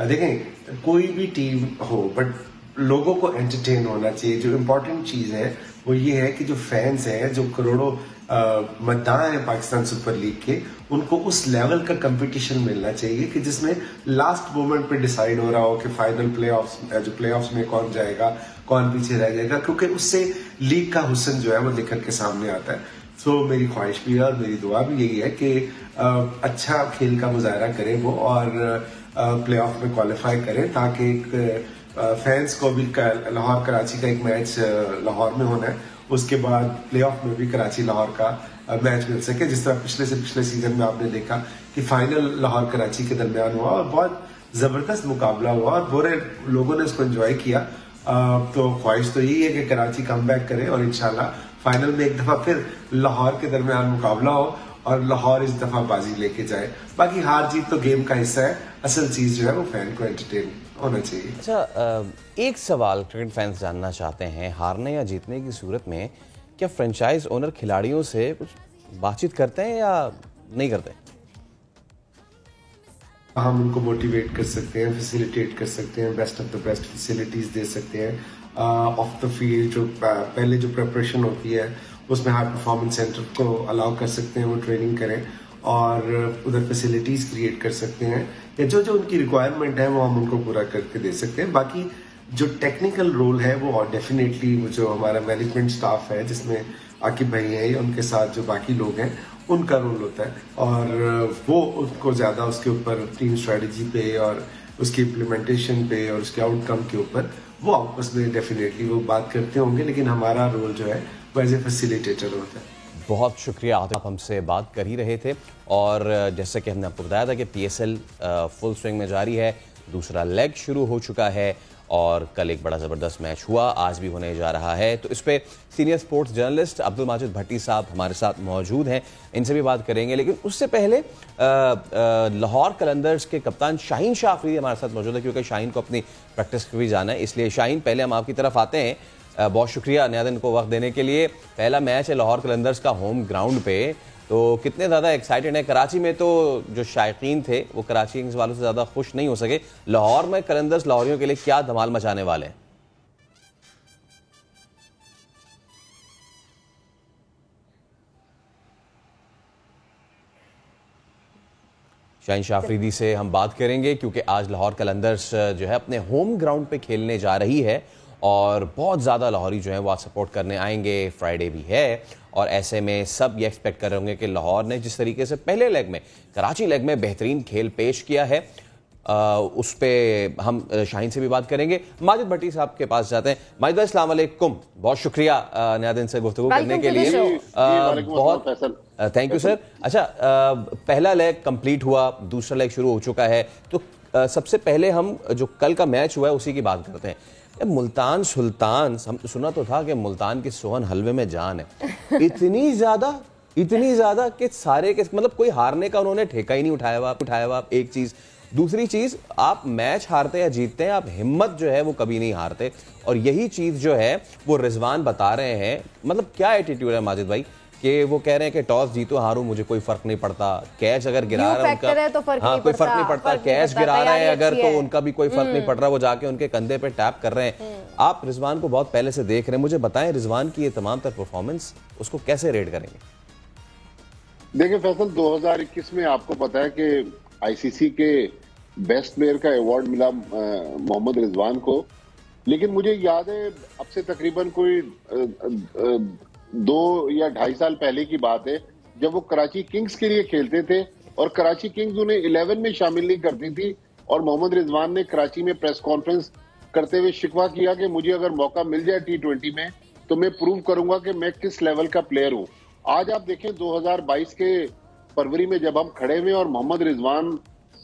देखें कोई भी टीम हो बट लोगों को एंटरटेन होना चाहिए। जो इम्पोर्टेंट चीज है वो ये है कि जो फैंस हैं, जो करोड़ों मतदान है पाकिस्तान सुपर लीग के, उनको उस लेवल का कंपटीशन मिलना चाहिए कि जिसमें लास्ट मोमेंट पे डिसाइड हो रहा हो कि फाइनल प्लेऑफ्स में कौन जाएगा, कौन पीछे रह जाएगा, क्योंकि उससे लीग का हुस्न जो है वो निकल के सामने आता है। सो मेरी ख्वाहिश भी है और मेरी दुआ भी यही है कि अच्छा खेल का मुजाहरा करें वो और प्लेऑफ में क्वालिफाई करें, ताकि फैंस को भी लाहौर कराची का एक मैच लाहौर में होना है, उसके बाद प्लेऑफ में भी कराची लाहौर का मैच मिल सके। जिस तरह पिछले सीजन में आपने देखा कि फाइनल लाहौर कराची के दरमियान हुआ और बहुत जबरदस्त मुकाबला हुआ और पूरे लोगों ने उसको एंजॉय किया। तो ख्वाहिश तो यही है कि कराची कम बैक करे और इंशाल्लाह फाइनल में एक दफा फिर लाहौर के दरमियान मुकाबला हो और लाहौर इस दफा बाजी लेके जाए। बाकी हार जीत तो गेम का हिस्सा है, असल चीज जो है वो फैन को एंटरटेन होना चाहिए। अच्छा, एक सवाल क्रिकेट फैंस जानना चाहते हैं, हारने या जीतने की सूरत में क्या फ्रेंचाइज ओनर खिलाड़ियों से कुछ बातचीत करते हैं या नहीं करते? हम उनको मोटिवेट कर सकते हैं, फैसिलिटेट कर सकते हैं, best of the best facilities दे सकते हैं। ऑफ द फील्ड जो पहले जो प्रिपरेशन होती है उसमें हाई परफॉर्मेंस सेंटर को अलाउ कर सकते हैं, वो ट्रेनिंग करें और उधर फैसिलिटीज क्रिएट कर सकते हैं या जो उनकी रिक्वायरमेंट है वो हम उनको पूरा करके दे सकते हैं। बाकी जो टेक्निकल रोल है वो डेफिनेटली जो हमारा मैनेजमेंट स्टाफ है जिसमें आकिब भाई हैं या उनके साथ जो बाकी लोग हैं उनका रोल होता है और वो उनको ज़्यादा उसके ऊपर टीम स्ट्रेटजी पे और उसकी इम्प्लीमेंटेशन पे और उसके आउटकम के ऊपर वो आपस में डेफिनेटली वो बात करते होंगे, लेकिन हमारा रोल जो है वो एज ए फैसिलिटेटर होता है। बहुत शुक्रिया, आप हमसे बात कर ही रहे थे और जैसे कि हमने आपको बताया था कि PSL फुल स्विंग में जारी है, दूसरा लेग शुरू हो चुका है और कल एक बड़ा ज़बरदस्त मैच हुआ, आज भी होने जा रहा है। तो इस पर senior sports journalist Abdul Majid Bhatti sahab हमारे साथ मौजूद हैं, इनसे भी बात करेंगे। लेकिन उससे पहले लाहौर कलंदर्स के कप्तान शाहीन शाह अफरीदी हमारे साथ मौजूद है, क्योंकि शाहीन को अपनी प्रैक्टिस को भी जाना है। इसलिए शाहीन, पहले हम आपकी तरफ आते हैं। बहुत शुक्रिया नियादिन को वक्त देने के लिए। पहला मैच है लाहौर कलंदर्स का होम ग्राउंड पे, तो कितने ज़्यादा एक्साइटेड है? कराची में तो जो शायकीन थे वो कराची किंग्स वालों से ज़्यादा खुश नहीं हो सके, लाहौर में कलंदर्स लाहौरियों के लिए क्या धमाल मचाने वाले हैं? शाहीन शाह अफरीदी से हम बात करेंगे क्योंकि आज लाहौर कलंदर्स जो है अपने होम ग्राउंड पे खेलने जा रही है और बहुत ज़्यादा लाहौरी जो है वो आज सपोर्ट करने आएंगे। फ्राइडे भी है और ऐसे में सब ये एक्सपेक्ट कर रहे होंगे कि लाहौर ने जिस तरीके से पहले लेग में, कराची लेग में बेहतरीन खेल पेश किया है, उस पर हम शाहीन से भी बात करेंगे। माजिद भट्टी साहब के पास जाते हैं। माजिद भाई अस्सलाम वालेकुम, बहुत शुक्रिया नियादिन से गुफ्तगू करने के लिए। बहुत थैंक यू सर। अच्छा, पहला लेग कंप्लीट हुआ, दूसरा लेग शुरू हो चुका है, तो सबसे पहले हम जो कल का मैच हुआ है उसी की बात करते हैं। मुल्तान सुल्तान, हम सुना तो था कि मुल्तान के सोहन हलवे में जान है, इतनी ज्यादा कि सारे के मतलब कोई हारने का उन्होंने ठेका ही नहीं उठाया हुआ। एक चीज, दूसरी चीज, आप मैच हारते या जीतते हैं, आप हिम्मत जो है वो कभी नहीं हारते और यही चीज जो है वो रिजवान बता रहे हैं। मतलब क्या एटीट्यूड है माजिद भाई कि वो कह रहे हैं कि टॉस जीतो हारो मुझे कोई फर्क नहीं पड़ता, कैच अगर गिरा रहा है उनका तो कोई फर्क नहीं पड़ता, कैच गिरा रहा है अगर तो उनका भी कोई फर्क नहीं पड़ रहा, वो जाके उनके कंधे पे टैप कर रहे हैं। आप रिजवान को बहुत पहले से देख रहे हैं, मुझे बताएं रिजवान की ये तमाम तर परफॉर्मेंस उसको कैसे रेट करेंगे? देखिए फैसल, 2021 में आपको पता है कि ICC के बेस्ट प्लेयर का अवार्ड मिला मोहम्मद रिजवान को, लेकिन मुझे याद है अब से तकरीबन कोई 2 या 2.5 साल पहले की बात है जब वो कराची किंग्स के लिए खेलते थे और कराची किंग्स उन्हें 11 में शामिल नहीं करती थी और मोहम्मद रिजवान ने कराची में प्रेस कॉन्फ्रेंस करते हुए शिकवा किया कि मुझे अगर मौका मिल जाए T20 में तो मैं प्रूव करूंगा कि मैं किस लेवल का प्लेयर हूं। आज आप देखें 2022 के फरवरी में जब हम खड़े हुए और मोहम्मद रिजवान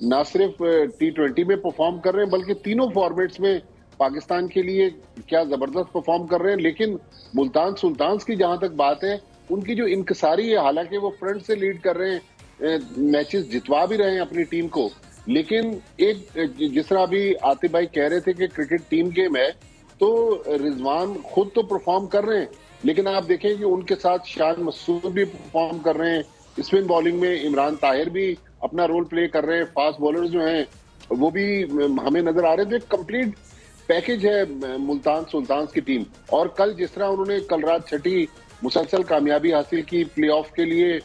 ना सिर्फ T20 में परफॉर्म कर रहे हैं बल्कि तीनों फॉर्मेट्स में पाकिस्तान के लिए क्या जबरदस्त परफॉर्म कर रहे हैं। लेकिन मुल्तान सुल्तान्स की जहां तक बात है, उनकी जो इनकसारी है, हालांकि वो फ्रंट से लीड कर रहे हैं, मैचेस जितवा भी रहे हैं अपनी टीम को, लेकिन एक जिस तरह अभी आतिफ भाई कह रहे थे कि क्रिकेट टीम गेम है, तो रिजवान खुद तो परफॉर्म कर रहे हैं, लेकिन आप देखें कि उनके साथ शान मसूद भी परफॉर्म कर रहे हैं। स्पिन बॉलिंग में इमरान ताहिर भी अपना रोल प्ले कर रहे हैं। फास्ट बॉलर्स जो हैं वो भी हमें नजर आ रहे हैं। तो एक कंप्लीट पैकेज है मुल्तान सुल्तान्स की टीम। और कल जिस तरह उन्होंने कल रात छठी मुसलसल कामयाबी हासिल की प्लेऑफ के लिए,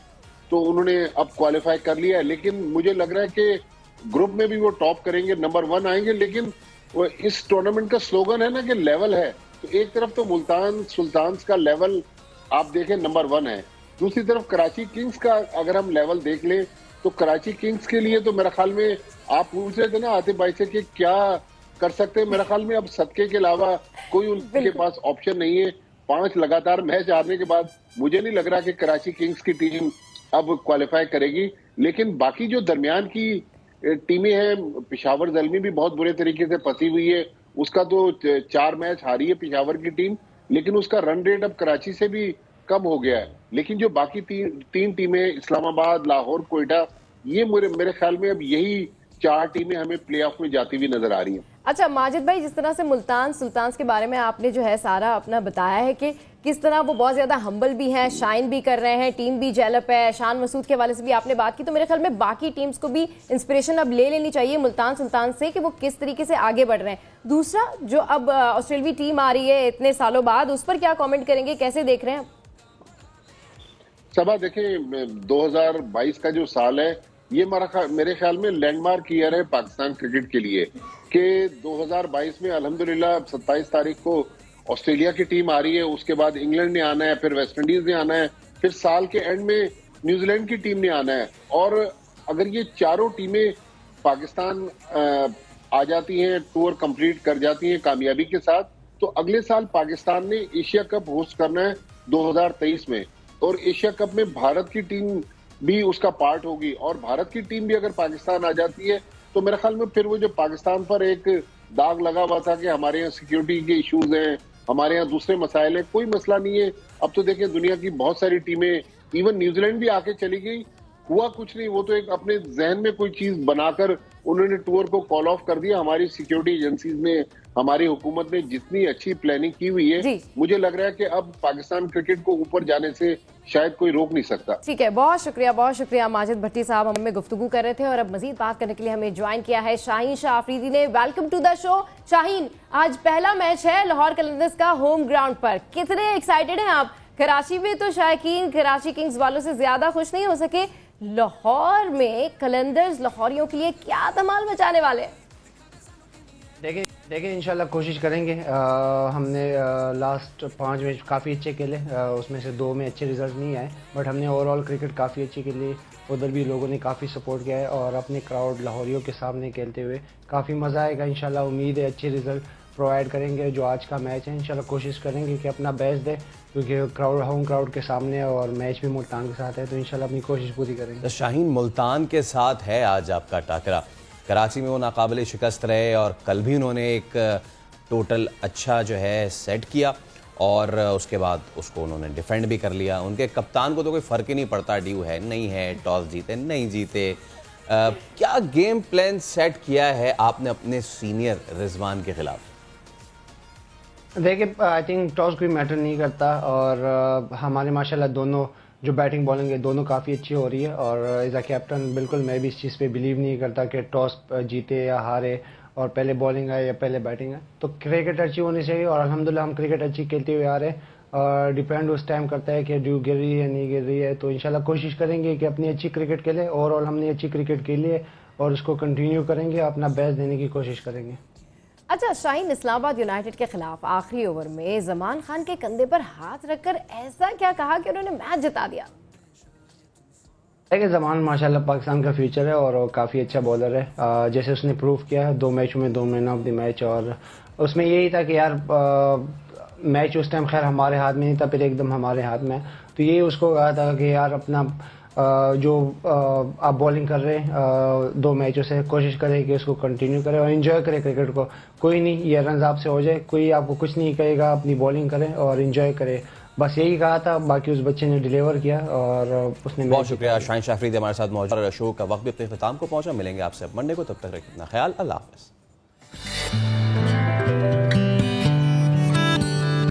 तो उन्होंने अब क्वालिफाई कर लिया है। लेकिन मुझे लग रहा है कि ग्रुप में भी वो टॉप करेंगे, नंबर 1 आएंगे। लेकिन वो इस टूर्नामेंट का स्लोगन है ना कि लेवल है, तो एक तरफ तो मुल्तान सुल्तान्स का लेवल आप देखें नंबर 1 है, दूसरी तरफ कराची किंग्स का अगर हम लेवल देख लें तो कराची किंग्स के लिए तो मेरे ख्याल में आप पूछ रहे थे ना आतिफ भाई से कि क्या कर सकते हैं, मेरे ख्याल में अब सदके के अलावा कोई उनके पास ऑप्शन नहीं है। 5 लगातार मैच हारने के बाद मुझे नहीं लग रहा कि कराची किंग्स की टीम अब क्वालिफाई करेगी। लेकिन बाकी जो दरमियान की टीमें हैं, पेशावर ज़ल्मी भी बहुत बुरे तरीके से फंसी हुई है, उसका तो 4 मैच हारी है पेशावर की टीम, लेकिन उसका रन रेट अब कराची से भी कम हो गया है। लेकिन जो बाकी तीन टीमें इस्लामाबाद, लाहौर, कोयटा, ये मेरे ख्याल में अब यही 4 टीमें हमें प्लेऑफ में जाती हुई नजर आ रही हैं। अच्छा माजिद भाई, जिस तरह से मुल्तान सुल्तान्स के बारे में आपने जो है सारा अपना बताया है कि किस तरह वो बहुत ज्यादा हम्बल भी हैं, शाइन भी कर रहे हैं, टीम भी डेवलप है, शान मसूद के हवाले से भी आपने बात की, तो मेरे ख्याल में बाकी टीम्स को भी इंस्पिरेशन अब ले लेनी चाहिए मुल्तान सुल्तान से कि वो किस तरीके से आगे बढ़ रहे हैं। दूसरा, जो अब ऑस्ट्रेलियाई टीम आ रही है इतने सालों बाद, उस पर क्या कॉमेंट करेंगे, कैसे देख रहे हैं? सबा देखें, 2022 का जो साल है ये मेरे ख्याल में लैंडमार्क ईयर है पाकिस्तान क्रिकेट के लिए कि 2022 में अल्हम्दुलिल्लाह 27 तारीख को ऑस्ट्रेलिया की टीम आ रही है, उसके बाद इंग्लैंड ने आना है, फिर वेस्ट इंडीज ने आना है, फिर साल के एंड में न्यूजीलैंड की टीम ने आना है। और अगर ये चारों टीमें पाकिस्तान आ जाती हैं, टूर कंप्लीट कर जाती हैं कामयाबी के साथ, तो अगले साल पाकिस्तान ने एशिया कप होस्ट करना है 2023 में, और एशिया कप में भारत की टीम भी उसका पार्ट होगी। और भारत की टीम भी अगर पाकिस्तान आ जाती है तो मेरे ख्याल में फिर वो जो पाकिस्तान पर एक दाग लगा हुआ था कि हमारे यहाँ सिक्योरिटी के इश्यूज हैं, हमारे यहाँ दूसरे मसाइल हैं, कोई मसला नहीं है। अब तो देखें दुनिया की बहुत सारी टीमें, इवन न्यूजीलैंड भी आके चली गई, हुआ कुछ नहीं, वो तो एक अपने जहन में कोई चीज बनाकर उन्होंने टूर को कॉल ऑफ कर दिया। हमारी सिक्योरिटी एजेंसीज ने, हमारी हुकूमत ने जितनी अच्छी प्लानिंग की हुई है, मुझे लग रहा है कि अब पाकिस्तान क्रिकेट को ऊपर जाने से शायद कोई रोक नहीं सकता। ठीक है, बहुत शुक्रिया माजिद भट्टी साहब, हमें गुफ्तगू कर रहे थे और अब मजीद बात करने के लिए हमें ज्वाइन किया है शाहीन शाह अफरीदी ने। Welcome to the show Shaheen. आज पहला मैच है लाहौर कलंदर्स का होम ग्राउंड पर, कितने एक्साइटेड हैं आप? कराची में तो शायकीन कराची किंग्स वालों से ज्यादा खुश नहीं हो सके, लाहौर में कलंदर्स लाहौरियों के लिए क्या धमाल मचाने वाले हैं? देखिए इंशाल्लाह कोशिश करेंगे। हमने लास्ट 5 मैच काफ़ी अच्छे खेले, उसमें से 2 में अच्छे रिजल्ट नहीं आए, बट हमने ओवरऑल क्रिकेट काफ़ी अच्छी खेली। उधर भी लोगों ने काफ़ी सपोर्ट किया है और अपने क्राउड लाहौरियों के सामने खेलते हुए काफ़ी मज़ा आएगा। इंशाल्लाह उम्मीद है अच्छे रिजल्ट प्रोवाइड करेंगे। जो आज का मैच है इंशाल्लाह कोशिश करेंगे कि अपना बेस्ट दे, क्योंकि क्राउड होम क्राउड के सामने और मैच भी मुल्तान के साथ है, तो इंशाल्लाह अपनी कोशिश पूरी करेंगे। तो शाहीन, मुल्तान के साथ है आज आपका टाकरा। कराची में वो नाकाबिले शिकस्त रहे और कल भी उन्होंने एक टोटल अच्छा जो है सेट किया और उसके बाद उसको उन्होंने डिफेंड भी कर लिया। उनके कप्तान को तो कोई फ़र्क ही नहीं पड़ता, ड्यू है नहीं है, टॉस जीते नहीं जीते। क्या गेम प्लान सेट किया है आपने अपने सीनियर रिजवान के खिलाफ? देखिए आई थिंक टॉस कोई मैटर नहीं करता और हमारे माशाल्लाह दोनों जो बैटिंग बॉलिंग है दोनों काफ़ी अच्छी हो रही है। और एज अ कैप्टन बिल्कुल मैं भी इस चीज़ पे बिलीव नहीं करता कि टॉस जीते या हारे और पहले बॉलिंग आए या पहले बैटिंग आए, तो क्रिकेट अच्छी होनी चाहिए। और अल्हम्दुलिल्लाह हम क्रिकेट अच्छी खेलते हुए आ रहे हैं और डिपेंड उस टाइम करता है कि ड्यू गिर रही है नहीं गिर रही है, तो इंशाल्लाह कोशिश करेंगे कि अपनी अच्छी क्रिकेट खेलें। ओवरऑल हमने अच्छी क्रिकेट खेली है और उसको कंटिन्यू करेंगे, अपना बेस्ट देने की कोशिश करेंगे। अच्छा शाहीन, इस्लामाबाद यूनाइटेड के खिलाफ आखिरी ओवर में जमान खान के कंधे पर हाथ रखकर ऐसा क्या कहा कि उन्होंने मैच जिता दिया? देखिए जमान माशाल्लाह पाकिस्तान का फ्यूचर है और काफ़ी अच्छा बॉलर है। जैसे उसने प्रूव किया है 2 मैचों में 2 मैन ऑफ द मैच और उसमें यही था कि यार मैच उस टाइम खैर हमारे हाथ में नहीं था, फिर एकदम हमारे हाथ में, तो यही उसको कहा था कि यार अपना जो आप बॉलिंग कर रहे हैं 2 मैचों से, कोशिश करें कि उसको कंटिन्यू करें और एंजॉय करें क्रिकेट को। कोई नहीं, ये रन आपसे हो जाए, कोई आपको कुछ नहीं कहेगा, अपनी बॉलिंग करें और एंजॉय करें, बस यही कहा था। बाकी उस बच्चे ने डिलीवर किया और उसने बहुत शुक्रिया। शाहीन शाह अफरीदी हमारे साथ मौजूद और शो का वक्त भी अपने इख्तिताम को पहुंचा। मिलेंगे आपसे अब मंडे को, तब तक रखिए अपना ख्याल। अल्लाह हाफ़िज़।